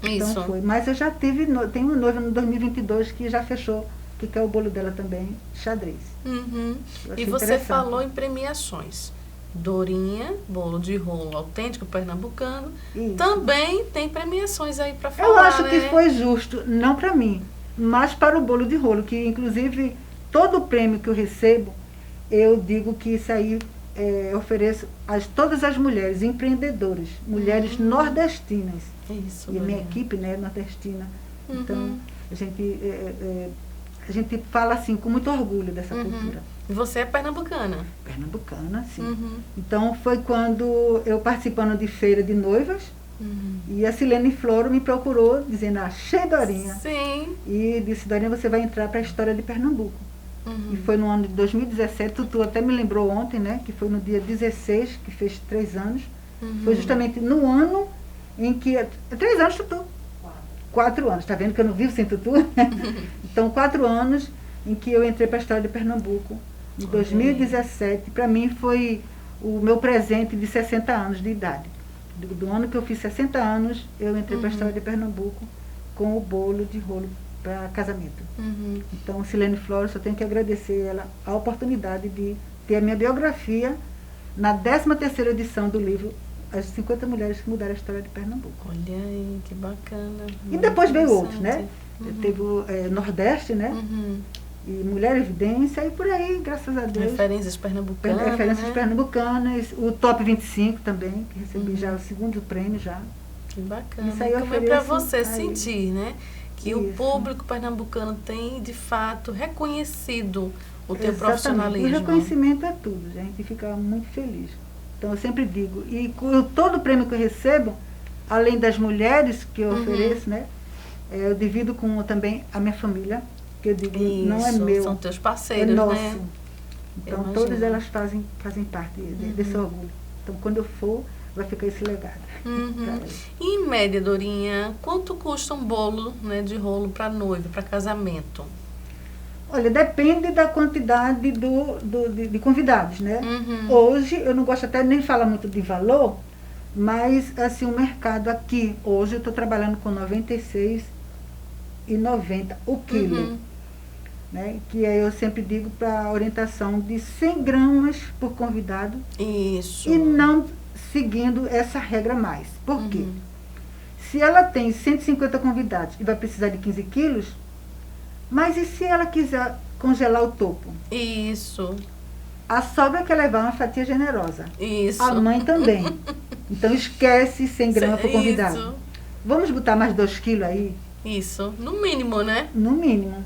Isso. Então foi. Mas eu já tenho uma noiva no 2022 que já fechou, que quer o bolo dela também, xadrez. E você falou em premiações. Dorinha, bolo de rolo autêntico pernambucano, também tem premiações aí para falar, eu acho né? que foi justo, não para mim, mas para o bolo de rolo, que inclusive todo o prêmio que eu recebo, eu digo que isso aí eu ofereço a todas as mulheres empreendedoras, mulheres nordestinas. Isso, e a minha equipe, né, nordestina. Então, a gente fala assim, com muito orgulho dessa cultura. E você é pernambucana? Pernambucana, sim. Então, foi quando eu participando de feira de noivas, e a Silene Floro me procurou, dizendo, achei Dorinha. Sim. E disse, Dorinha, você vai entrar para a história de Pernambuco. E foi no ano de 2017, Tutu até me lembrou ontem, né, que foi no dia 16, que fez 3 anos. Foi justamente no ano em que... 3 anos, Tutu. 4 anos, tá vendo que eu não vivo sem Tutu? Então, 4 anos em que eu entrei para a história de Pernambuco. Em 2017, para mim foi o meu presente de 60 anos de idade. Do ano que eu fiz 60 anos, eu entrei para a história de Pernambuco com o bolo de rolo para casamento. Então, Silene Flores, eu tenho que agradecer ela a oportunidade de ter a minha biografia na 13ª edição do livro As 50 Mulheres que Mudaram a História de Pernambuco. Olha aí, que bacana. E depois veio outros, né? Teve o Nordeste, né? E Mulher Evidência, e por aí, graças a Deus. Referências pernambucanas. Referências pernambucanas, o Top 25 também, que recebi já o 2º prêmio já. Que bacana. Isso aí como é para você aí sentir, né? Que o público pernambucano tem, de fato, reconhecido o teu profissionalismo. O reconhecimento é tudo, a gente fica muito feliz. Então eu sempre digo, e todo o prêmio que eu recebo, além das mulheres que eu ofereço, né, eu divido com também a minha família, que eu digo, não é meu. São teus parceiros, é nosso. né? Então todas elas fazem parte desse orgulho. Então quando eu for, vai ficar esse legado. E em média, Dorinha, quanto custa um bolo, né, de rolo para noiva, para casamento? Olha, depende da quantidade de convidados, né? Hoje, eu não gosto até nem falar muito de valor, mas assim, o mercado aqui, hoje eu estou trabalhando com R$ 96,90 o quilo. Né? Que aí eu sempre digo para orientação de 100 gramas por convidado. Isso. E não seguindo essa regra mais. Por quê? Se ela tem 150 convidados e vai precisar de 15 quilos, mas e se ela quiser congelar o topo? Isso. A sogra quer levar uma fatia generosa. Isso. A mãe também. Então esquece 100 gramas por convidado. Isso. Vamos botar mais 2 quilos aí? Isso. No mínimo, né? No mínimo.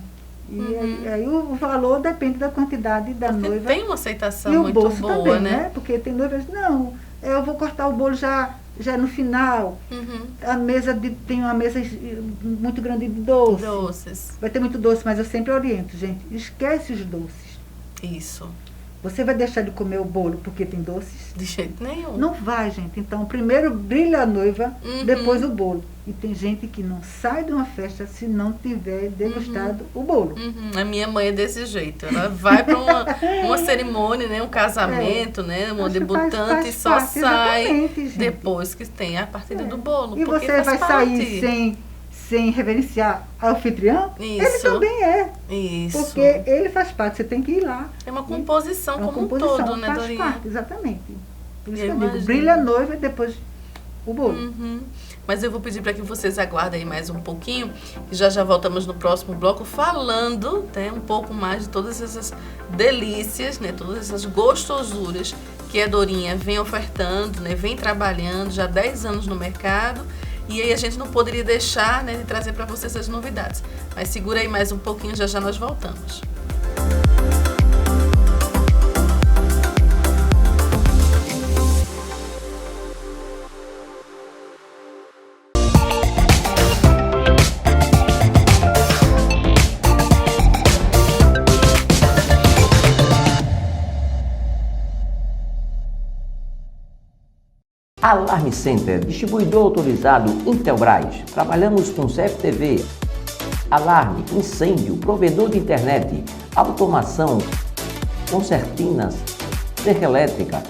E aí o valor depende da quantidade da Porque noiva. tem uma aceitação e muito o bolso boa, também, né? Porque tem noivas, não, eu vou cortar o bolo já no final. A mesa tem uma mesa muito grande de Doces. Vai ter muito doce, mas eu sempre oriento, gente, esquece os doces. Isso. Você vai deixar de comer o bolo porque tem doces? De jeito nenhum. Não vai, gente. Então, primeiro brilha a noiva, depois o bolo. E tem gente que não sai de uma festa se não tiver degustado o bolo. A minha mãe é desse jeito. Ela vai para uma cerimônia, né, um casamento, né, uma debutante, e só sai depois que tem a partida do bolo. E você vai sair sem reverenciar a anfitrião? Isso. Ele também é. Isso. Porque ele faz parte, você tem que ir lá. É uma composição como um todo, né, Dorinha? Faz parte, exatamente. Por isso Eu que eu digo, imagino. brilha a noiva e depois o bolo. Mas eu vou pedir para que vocês aguardem aí mais um pouquinho, que já voltamos no próximo bloco falando, né, um pouco mais de todas essas delícias, né, todas essas gostosuras que a Dorinha vem ofertando, né, vem trabalhando já há 10 anos no mercado. E aí a gente não poderia deixar, né, de trazer para vocês as novidades. Mas segura aí mais um pouquinho, já nós voltamos. Alarme Center, distribuidor autorizado Intelbras. Trabalhamos com CFTV, alarme, incêndio, provedor de internet, automação, concertinas, cerca elétrica,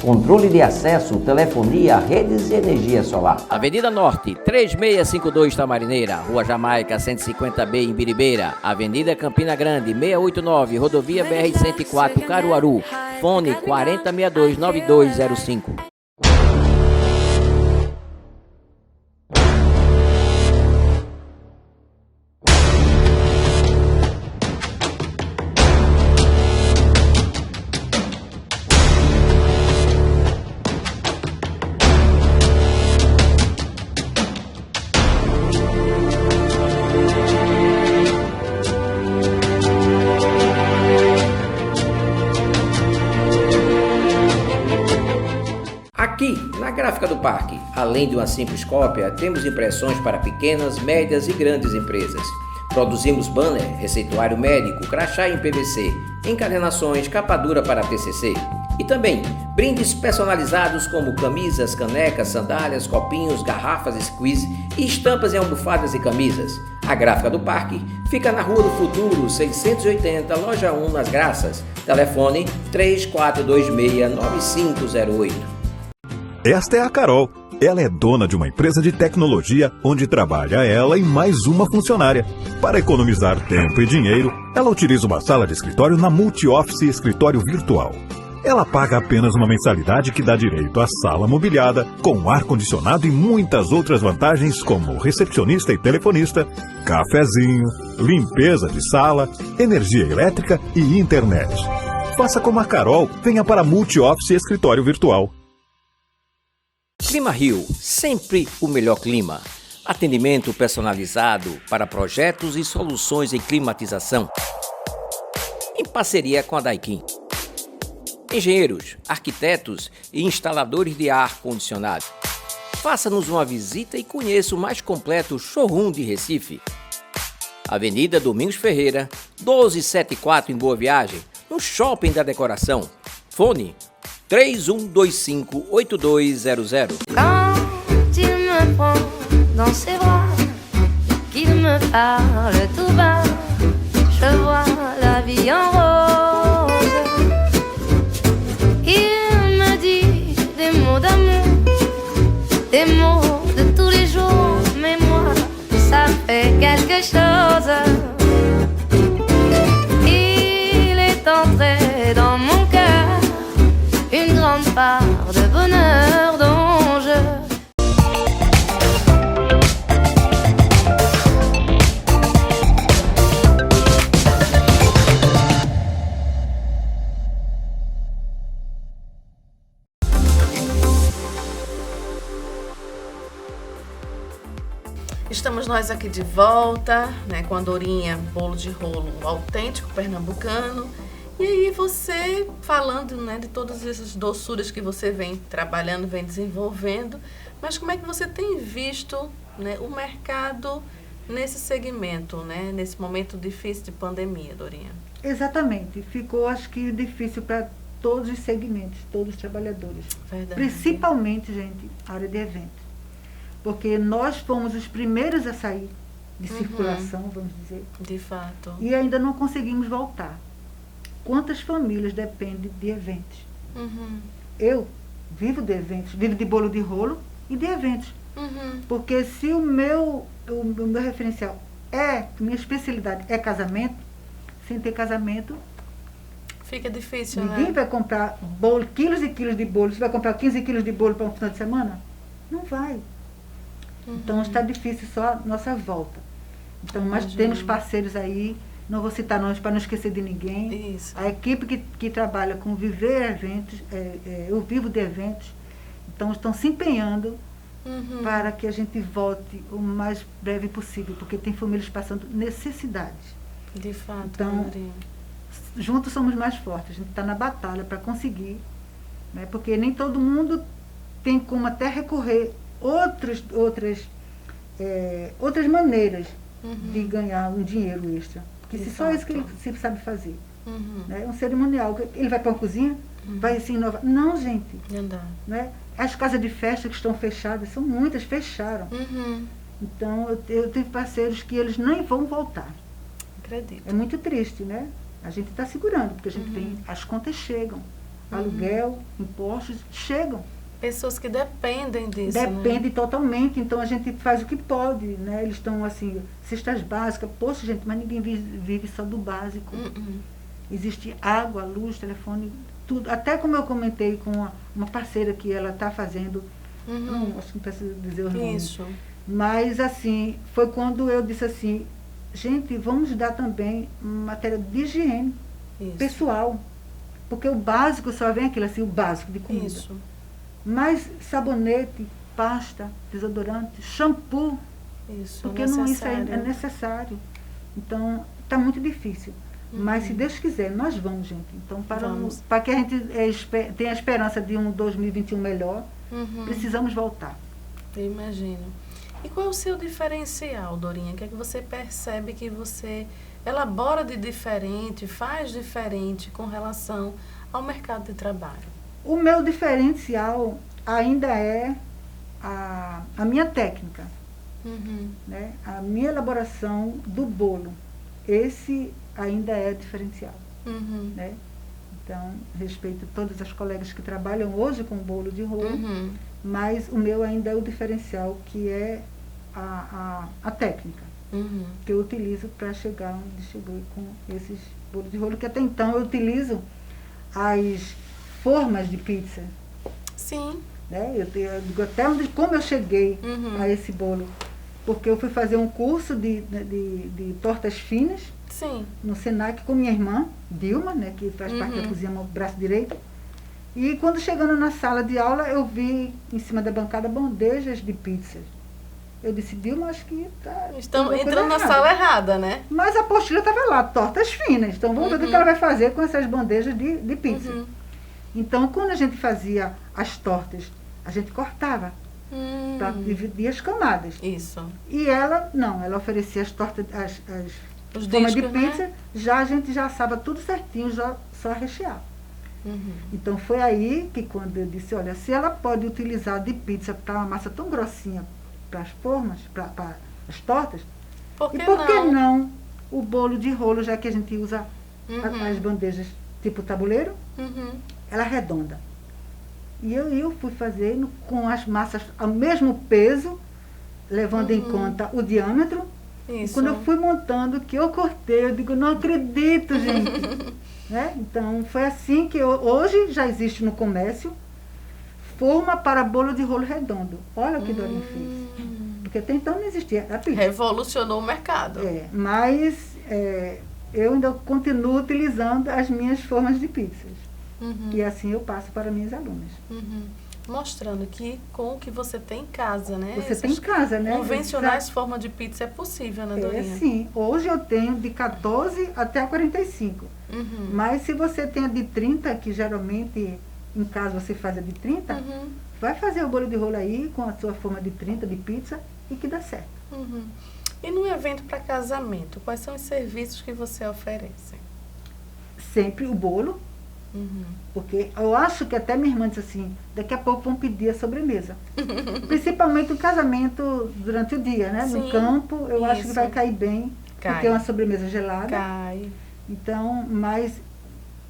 controle de acesso, telefonia, redes e energia solar. Avenida Norte, 3652 Tamarineira, Rua Jamaica, 150B em Biribeira, Avenida Campina Grande, 689, Rodovia BR-104, Caruaru, fone 4062-9205. Aqui, na Gráfica do Parque, além de uma simples cópia, temos impressões para pequenas, médias e grandes empresas. Produzimos banner, receituário médico, crachá em PVC, encadernações, capa dura para TCC. E também brindes personalizados como camisas, canecas, sandálias, copinhos, garrafas, squeeze e estampas em almofadas e camisas. A Gráfica do Parque fica na Rua do Futuro, 680, Loja 1, nas Graças. Telefone 3426-9508. Esta é a Carol. Ela é dona de uma empresa de tecnologia onde trabalha ela e mais uma funcionária. Para economizar tempo e dinheiro, ela utiliza uma sala de escritório na Multi-Office Escritório Virtual. Ela paga apenas uma mensalidade que dá direito à sala mobiliada, com ar-condicionado e muitas outras vantagens como recepcionista e telefonista, cafezinho, limpeza de sala, energia elétrica e internet. Faça como a Carol, venha para a Multi-Office Escritório Virtual. Clima Rio, sempre o melhor clima. Atendimento personalizado para projetos e soluções em climatização. em parceria com a Daikin. Engenheiros, arquitetos e instaladores de ar-condicionado. Faça-nos uma visita e conheça o mais completo showroom de Recife. Avenida Domingos Ferreira, 1274 em Boa Viagem, no Shopping da Decoração. Fone 3125-8200. Quand il me prend dans ses bras, qu'il me parle tout bas, je vois la vie en rose. Il me dit des mots d'amour, des mots de tous les jours, mais moi, ça fait quelque chose. Il est entré dans mon cœur une grande part de bonheur dont je... Estamos nós aqui de volta, né, com a Dorinha, bolo de rolo autêntico pernambucano. E aí você falando, né, de todas essas doçuras que você vem trabalhando, vem desenvolvendo, mas como é que você tem visto, né, o mercado nesse segmento, né, nesse momento difícil de pandemia, Dorinha? Exatamente. Ficou, acho que, difícil para todos os segmentos, todos os trabalhadores. Verdade. Principalmente, gente, a área de eventos. Porque nós fomos os primeiros a sair de circulação, vamos dizer. De fato. E ainda não conseguimos voltar. Quantas famílias dependem de eventos? Eu vivo de eventos, vivo de bolo de rolo e de eventos. Porque se o meu referencial minha especialidade é casamento, sem ter casamento, fica difícil, ninguém né? vai comprar bolo, quilos e quilos de bolo. Você vai comprar 15 quilos de bolo para um final de semana? Não vai. Então está difícil só a nossa volta. Então, mas temos parceiros aí, não vou citar nomes para não esquecer de ninguém. Isso. A equipe que trabalha com Viver Eventos, eu vivo de eventos, então estão se empenhando para que a gente volte o mais breve possível, porque tem famílias passando necessidades. De fato, Então, Dorinha. Juntos somos mais fortes, a gente está na batalha para conseguir, né, porque nem todo mundo tem como até recorrer outras maneiras de ganhar um dinheiro extra. Porque se só isso que ele sempre sabe fazer. Né? Um cerimonial. Ele vai para uma cozinha, vai se inovar. Não, gente. Não dá. Né? As casas de festa que estão fechadas, são muitas, fecharam. Então, eu tenho parceiros que eles nem vão voltar. Acredito. É muito triste, né? A gente está segurando, porque a gente tem... As contas chegam. Aluguel, impostos, chegam. Pessoas que dependem disso, Depende né? totalmente, então a gente faz o que pode, né? Eles estão assim, cestas básicas, poxa gente, mas ninguém vive só do básico. Existe água, luz, telefone, tudo. Até como eu comentei com uma parceira que ela está fazendo, não, acho que não preciso dizer o nome. Isso. Mas assim, foi quando eu disse assim, gente, vamos dar também matéria de higiene pessoal. Porque o básico só vem aquilo assim, o básico de comida. Isso. Mas sabonete, pasta, desodorante, shampoo, Isso, porque não, isso é necessário. Então, está muito difícil. Mas se Deus quiser, nós vamos, gente. Então, para que a gente tenha a esperança de um 2021 melhor, precisamos voltar. Eu imagino. E qual é o seu diferencial, Dorinha? O que é que você percebe que você elabora de diferente, faz diferente com relação ao mercado de trabalho? O meu diferencial ainda é a minha técnica, né? A minha elaboração do bolo. Esse ainda é diferencial. Né? Então, respeito todas as colegas que trabalham hoje com bolo de rolo, mas o meu ainda é o diferencial, que é a técnica que eu utilizo para chegar onde chegou com esses bolos de rolo, que até então eu utilizo as formas de pizza. Sim. Né? Eu digo até como eu cheguei a esse bolo. Porque eu fui fazer um curso de tortas finas. Sim. No Senac com minha irmã, Dilma, né, que faz parte da cozinha no braço direito. E quando chegando na sala de aula, eu vi em cima da bancada bandejas de pizzas. Eu disse, Dilma, acho que tá... Estão entrando na sala errada, né? Mas a apostila estava lá, tortas finas. Então, vamos ver o que ela vai fazer com essas bandejas de pizza. Então, quando a gente fazia as tortas, a gente cortava para dividir as camadas. Isso. E ela, não, ela oferecia as tortas, as Os formas de discos, pizza, né? já a gente já assava tudo certinho, só rechear. Então, foi aí que quando eu disse, olha, se ela pode utilizar de pizza para uma massa tão grossinha, para as formas, para as tortas, Por que não o bolo de rolo, já que a gente usa as bandejas tipo tabuleiro, ela é redonda. E eu fui fazendo com as massas ao mesmo peso, levando em conta o diâmetro. Isso. E quando eu fui montando, que eu cortei, eu digo, não acredito, gente. Né? Então, foi assim que hoje já existe no comércio forma para bolo de rolo redondo. Olha o que Dorinha fez. Porque até então não existia a pizza. Revolucionou o mercado. Mas eu ainda continuo utilizando as minhas formas de pizzas. E assim eu passo para minhas alunas. Mostrando que com o que você tem em casa, né? Você tem em casa, né? Convencionais formas de pizza é possível, né, Dorinha? Sim. Hoje eu tenho de 14 até a 45. Mas se você tem a de 30, que geralmente em casa você faz a de 30, vai fazer o bolo de rolo aí com a sua forma de 30 de pizza e que dá certo. E no evento para casamento, quais são os serviços que você oferece? Sempre o bolo. Porque eu acho que até minha irmã disse assim, daqui a pouco vão pedir a sobremesa. Principalmente o casamento durante o dia, né? Sim, no campo, eu acho que vai cair bem, porque é uma sobremesa gelada. Cai. Então, mas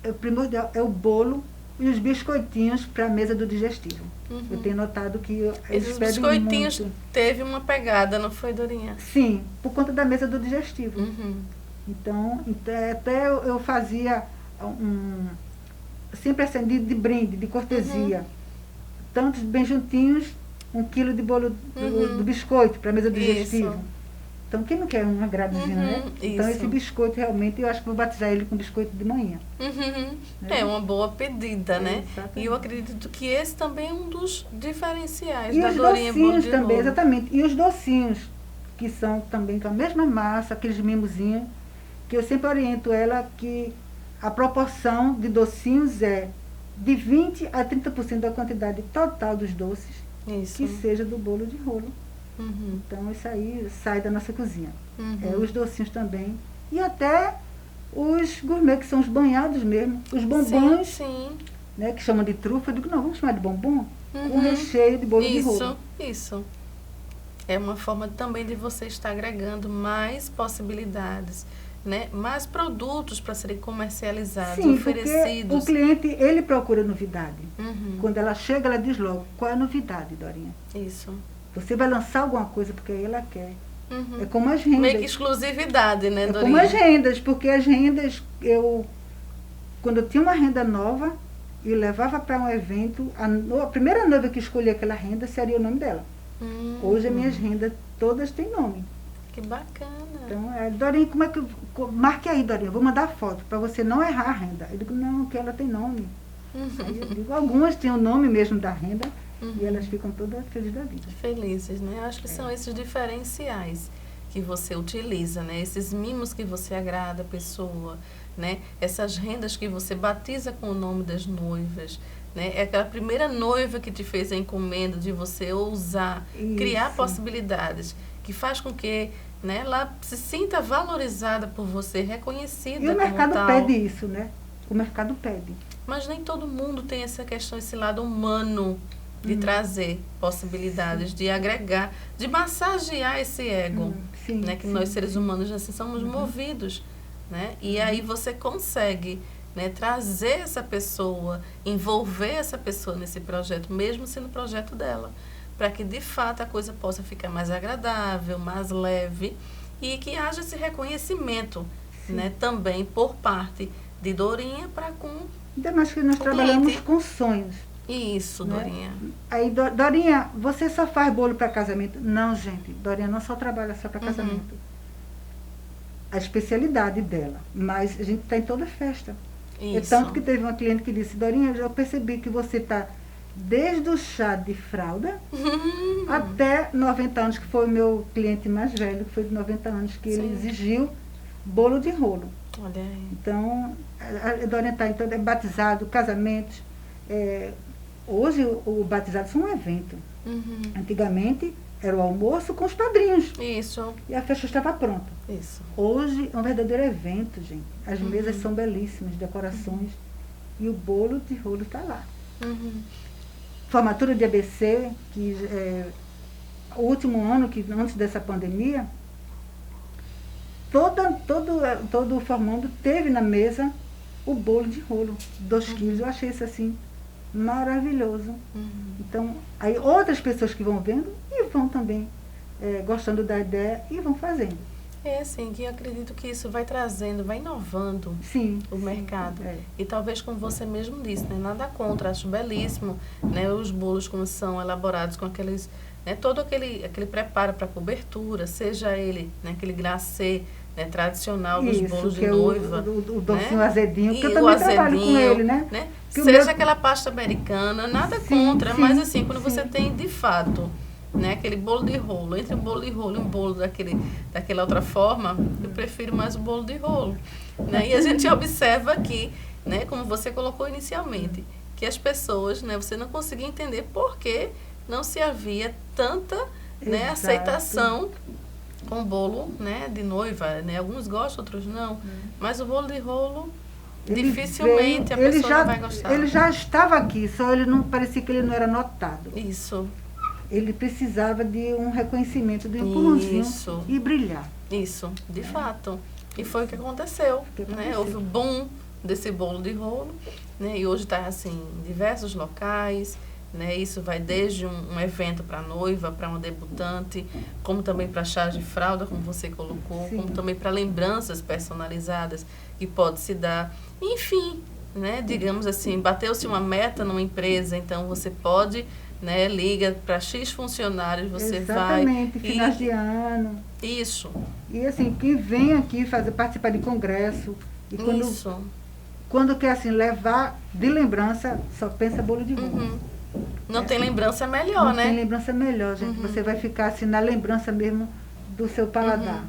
o primordial é o bolo e os biscoitinhos para a mesa do digestivo. Eu tenho notado que eles Esses pedem biscoitinhos muito. teve uma pegada, não foi, Dorinha? Sim, por conta da mesa do digestivo. Então até eu fazia sempre assim, de brinde, de cortesia. Tantos bem juntinhos, 1 quilo de bolo do biscoito para a mesa do digestivo. Então, quem não quer um agradozinho, né? Então, esse biscoito, realmente, eu acho que vou batizar ele com biscoito de manhã. É uma boa pedida, né? Exatamente. E eu acredito que esse também é um dos diferenciais E da os Dorinha Bolo docinhos de também, Rolo. exatamente. E os docinhos, que são também com a mesma massa, aqueles mimosinhos, que eu sempre oriento ela que a proporção de docinhos é de 20% a 30% da quantidade total dos doces, que seja do bolo de rolo. Então, isso aí sai da nossa cozinha. Os docinhos também. E até os gourmet, que são os banhados mesmo. Os bombons, Sim. né, que chamam de trufa. Eu digo, não, vamos chamar de bombom? Com recheio de bolo de rolo. Isso. É uma forma também de você estar agregando mais possibilidades, né? Mais produtos para serem comercializados, Sim, oferecidos. Porque o cliente, ele procura novidade. Quando ela chega, ela diz logo, qual é a novidade, Dorinha? Isso. Você vai lançar alguma coisa porque aí ela quer. É como as rendas. Meio que exclusividade, né, Dorinha? Como as rendas, porque as rendas, quando eu tinha uma renda nova, eu levava para um evento, a primeira noiva que escolhia aquela renda seria o nome dela. Hoje as minhas rendas todas têm nome. Que bacana. Então, Dorinha, como é que marque aí, Dorinha, vou mandar foto para você não errar a renda. Eu digo, não, que ela tem nome. Aí eu digo, algumas têm o nome mesmo da renda e elas ficam todas felizes da vida. Felizes, né? Eu acho que são esses diferenciais que você utiliza, né? Esses mimos que você agrada a pessoa, né? Essas rendas que você batiza com o nome das noivas, né? É aquela primeira noiva que te fez a encomenda de você ousar, criar possibilidades, que faz com que, né, ela se sinta valorizada por você, reconhecida como tal. E o mercado pede isso, né? O mercado pede. Mas nem todo mundo tem essa questão, esse lado humano de trazer possibilidades, de agregar, de massagear esse ego, né? Que nós seres humanos assim somos movidos, né? E aí você consegue, né, trazer essa pessoa, envolver essa pessoa nesse projeto, mesmo sendo o projeto dela, para que de fato a coisa possa ficar mais agradável, mais leve e que haja esse reconhecimento, né, também por parte de Dorinha para com Ainda mais que nós trabalhamos com sonhos. isso, né? Dorinha. Aí, Dorinha, você só faz bolo para casamento? Não, gente, Dorinha não só trabalha só para casamento. A especialidade dela, mas a gente está em toda festa. É Isso. tanto que teve uma cliente que disse, Dorinha, eu já percebi que você está desde o chá de fralda até 90 anos, que foi o meu cliente mais velho, que foi de 90 anos, que ele exigiu bolo de rolo. Olha aí. Então, do orientar, então, é batizado, casamentos. Hoje, o batizado foi um evento. Antigamente, era o almoço com os padrinhos. Isso. E a festa estava pronta. Isso. Hoje, é um verdadeiro evento, gente. As mesas são belíssimas, decorações. E o bolo de rolo está lá. Formatura de ABC, que o último ano, que antes dessa pandemia, todo formando teve na mesa o bolo de rolo, 2 quilos. Eu achei isso assim maravilhoso. Então, aí outras pessoas que vão vendo e vão também gostando da ideia e vão fazendo. É assim, que eu acredito que isso vai trazendo, vai inovando o mercado. E talvez, como você mesmo disse, né, nada contra, acho belíssimo, né, os bolos como são elaborados com aqueles, né, todo aquele preparo para cobertura, seja ele, né, aquele glacê, né, tradicional dos bolos de noiva. O docinho, né, azedinho, que eu e também trabalho com ele, né? Seja aquela pasta americana, nada contra, mas assim, quando você tem de fato, né, aquele bolo de rolo, entre um bolo de rolo e um bolo daquela outra forma, eu prefiro mais o bolo de rolo. Né? E a gente observa aqui, né, como você colocou inicialmente, que as pessoas, né, você não conseguia entender por que não se havia tanta, né, aceitação com o bolo, né, de noiva. Né? Alguns gostam, outros não. Mas o bolo de rolo, dificilmente a pessoa não vai gostar. Ele já estava aqui, só ele não parecia que ele não era notado. Isso. Ele precisava de um reconhecimento, de um empurrãozinho e brilhar. Isso, de fato. E foi o que aconteceu. Né? Houve o boom desse bolo de rolo, né? E hoje está assim, em diversos locais. Né? Isso vai desde um evento para noiva, para uma debutante, como também para chá de fralda, como você colocou, como também para lembranças personalizadas que pode se dar. Enfim, né? Digamos assim, bateu-se uma meta numa empresa, então você pode... Né, liga para X funcionários, você Exatamente, finais de ano. Isso. E assim, quem vem aqui participar de congresso, e quando quer assim, levar de lembrança, só pensa bolo de rolo. Não tem lembrança melhor, né? Não tem lembrança melhor, gente. Você vai ficar assim na lembrança mesmo do seu paladar.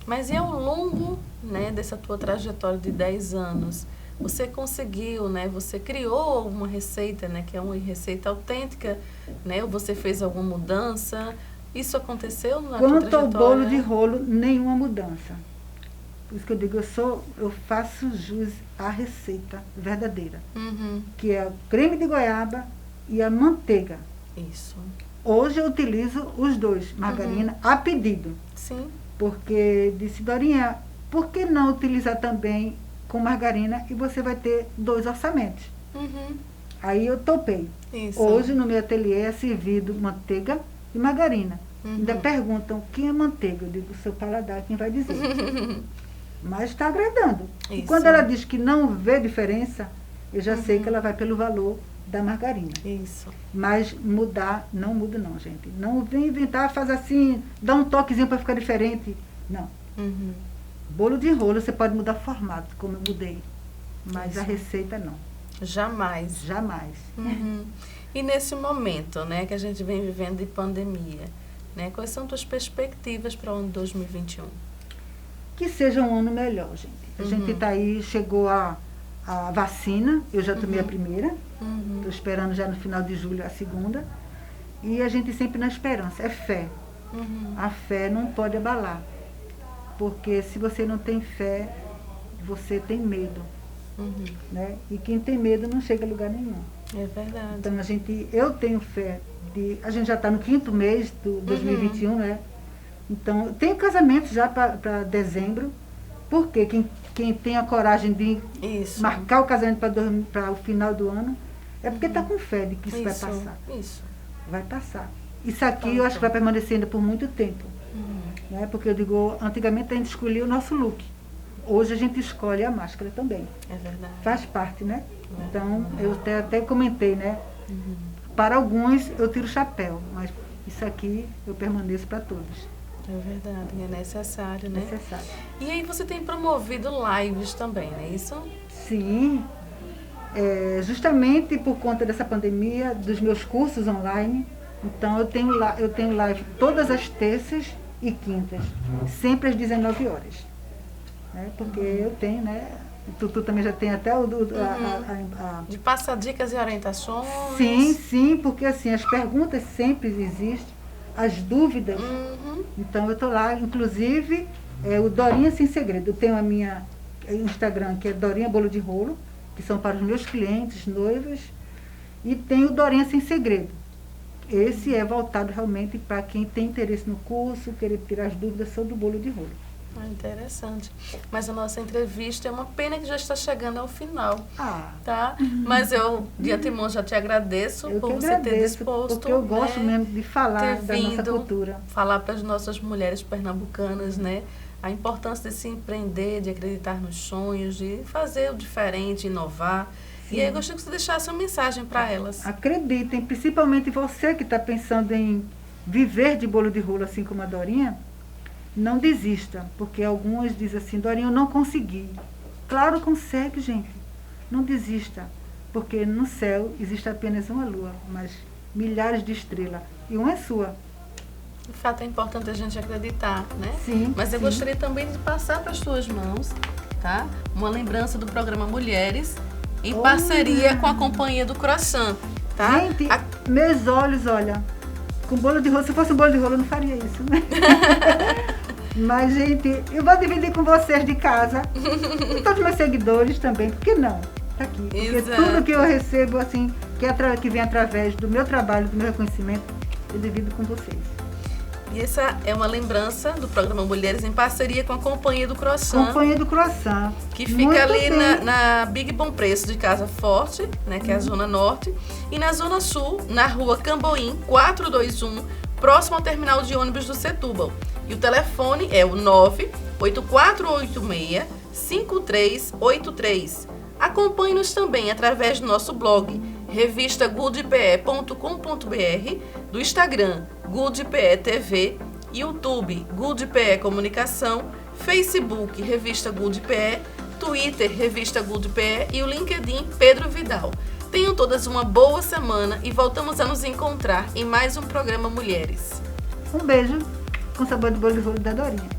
Mas e ao longo, né, dessa tua trajetória de 10 anos, você conseguiu, né? Você criou uma receita, né? Que é uma receita autêntica, né? Ou você fez alguma mudança? Isso aconteceu na tua trajetória? Quanto ao bolo de rolo, nenhuma mudança. Por isso que eu digo, eu faço jus à receita verdadeira. Que é o creme de goiaba e a manteiga. Isso. Hoje eu utilizo os dois, margarina, a pedido. Sim. Porque disse, Dorinha, por que não utilizar também com margarina e você vai ter 2 orçamentos? Aí eu topei. Isso. Hoje no meu ateliê é servido manteiga e margarina. Ainda perguntam, quem é manteiga? Eu digo, o seu paladar, quem vai dizer? Mas está agradando. E quando ela diz que não vê diferença, eu já sei que ela vai pelo valor da margarina. Isso. Mas mudar, não muda não, gente. Não vem inventar, faz assim, dá um toquezinho para ficar diferente. Não. Bolo de rolo, você pode mudar o formato, como eu mudei. Mas a receita não. Jamais. Jamais. E nesse momento, né, que a gente vem vivendo de pandemia, né, quais são tuas perspectivas para o ano 2021? Que seja um ano melhor, gente. A gente está aí, chegou a vacina, eu já tomei a primeira, estou esperando já no final de julho a segunda, e a gente sempre na esperança, é fé. A fé não pode abalar, porque se você não tem fé, você tem medo. Né? E quem tem medo não chega a lugar nenhum. É verdade. Então eu tenho fé, a gente já está no 5º mês do 2021, né? Então, tem casamento já para dezembro, porque quem tem a coragem de marcar o casamento para o final do ano, é porque está com fé de que isso vai passar. Vai passar. Isso aqui eu acho que vai permanecer ainda por muito tempo. Né? Porque eu digo, antigamente a gente escolhia o nosso look. Hoje a gente escolhe a máscara também. É verdade. Faz parte, né? Então, eu até comentei, né? Para alguns eu tiro o chapéu, mas isso aqui eu permaneço para todos. É verdade, é necessário, né? Necessário. E aí você tem promovido lives também, não é isso? Sim. Justamente por conta dessa pandemia, dos meus cursos online. Então eu tenho live todas as terças e quintas, sempre às 19 horas. Né? Porque eu tenho, né? Tu também já tem até de passar dicas e orientações. Sim, porque assim, as perguntas sempre existem, as dúvidas. Então eu estou lá, inclusive, o Dorinha Sem Segredo. Eu tenho a minha Instagram, que é Dorinha Bolo de Rolo, que são para os meus clientes, noivas, e tem o Dorinha Sem Segredo. Esse é voltado realmente para quem tem interesse no curso, querer tirar as dúvidas sobre o bolo de rolo. Interessante. Mas a nossa entrevista é uma pena que já está chegando ao final. Tá? Mas eu, de antemão, já te agradeço por você ter disposto. Porque eu gosto mesmo de falar da nossa cultura. Falar para as nossas mulheres pernambucanas, né? A importância de se empreender, de acreditar nos sonhos, de fazer o diferente, inovar. Sim. E aí eu gostaria que você deixasse uma mensagem para elas. Acreditem, principalmente você que está pensando em viver de bolo de rolo, assim como a Dorinha. Não desista, porque algumas dizem assim, Dorinha, eu não consegui. Claro, consegue, gente. Não desista, porque no céu existe apenas uma lua, mas milhares de estrelas, e uma é sua. De fato, é importante a gente acreditar, né? Sim. Mas eu gostaria também de passar para as suas mãos, tá? Uma lembrança do programa Mulheres, em parceria com a Companhia do Croissant, tá? Gente, meus olhos, olha, com bolo de rolo, se fosse um bolo de rolo, eu não faria isso, né? Mas, gente, eu vou dividir com vocês de casa, e todos os meus seguidores também, por que não? Tá aqui. Porque Exato. Tudo que eu recebo, assim, que vem através do meu trabalho, do meu reconhecimento, eu divido com vocês. E essa é uma lembrança do programa Mulheres em parceria com a Companhia do Croissant. Companhia do Croissant. Que fica ali na Big Bom Preço de Casa Forte, né, que é a Zona Norte. E na Zona Sul, na rua Camboim, 421, próximo ao terminal de ônibus do Setúbal. E o telefone é o 98486-5383. Acompanhe-nos também através do nosso blog, revistagoodpe.com.br, do Instagram, GoodPE TV, YouTube, GoodPE Comunicação, Facebook, Revista GoodPE, Twitter, Revista GoodPE e o LinkedIn, Pedro Vidal. Tenham todas uma boa semana e voltamos a nos encontrar em mais um programa Mulheres. Um beijo com sabor de bolo de rolo da Dorinha.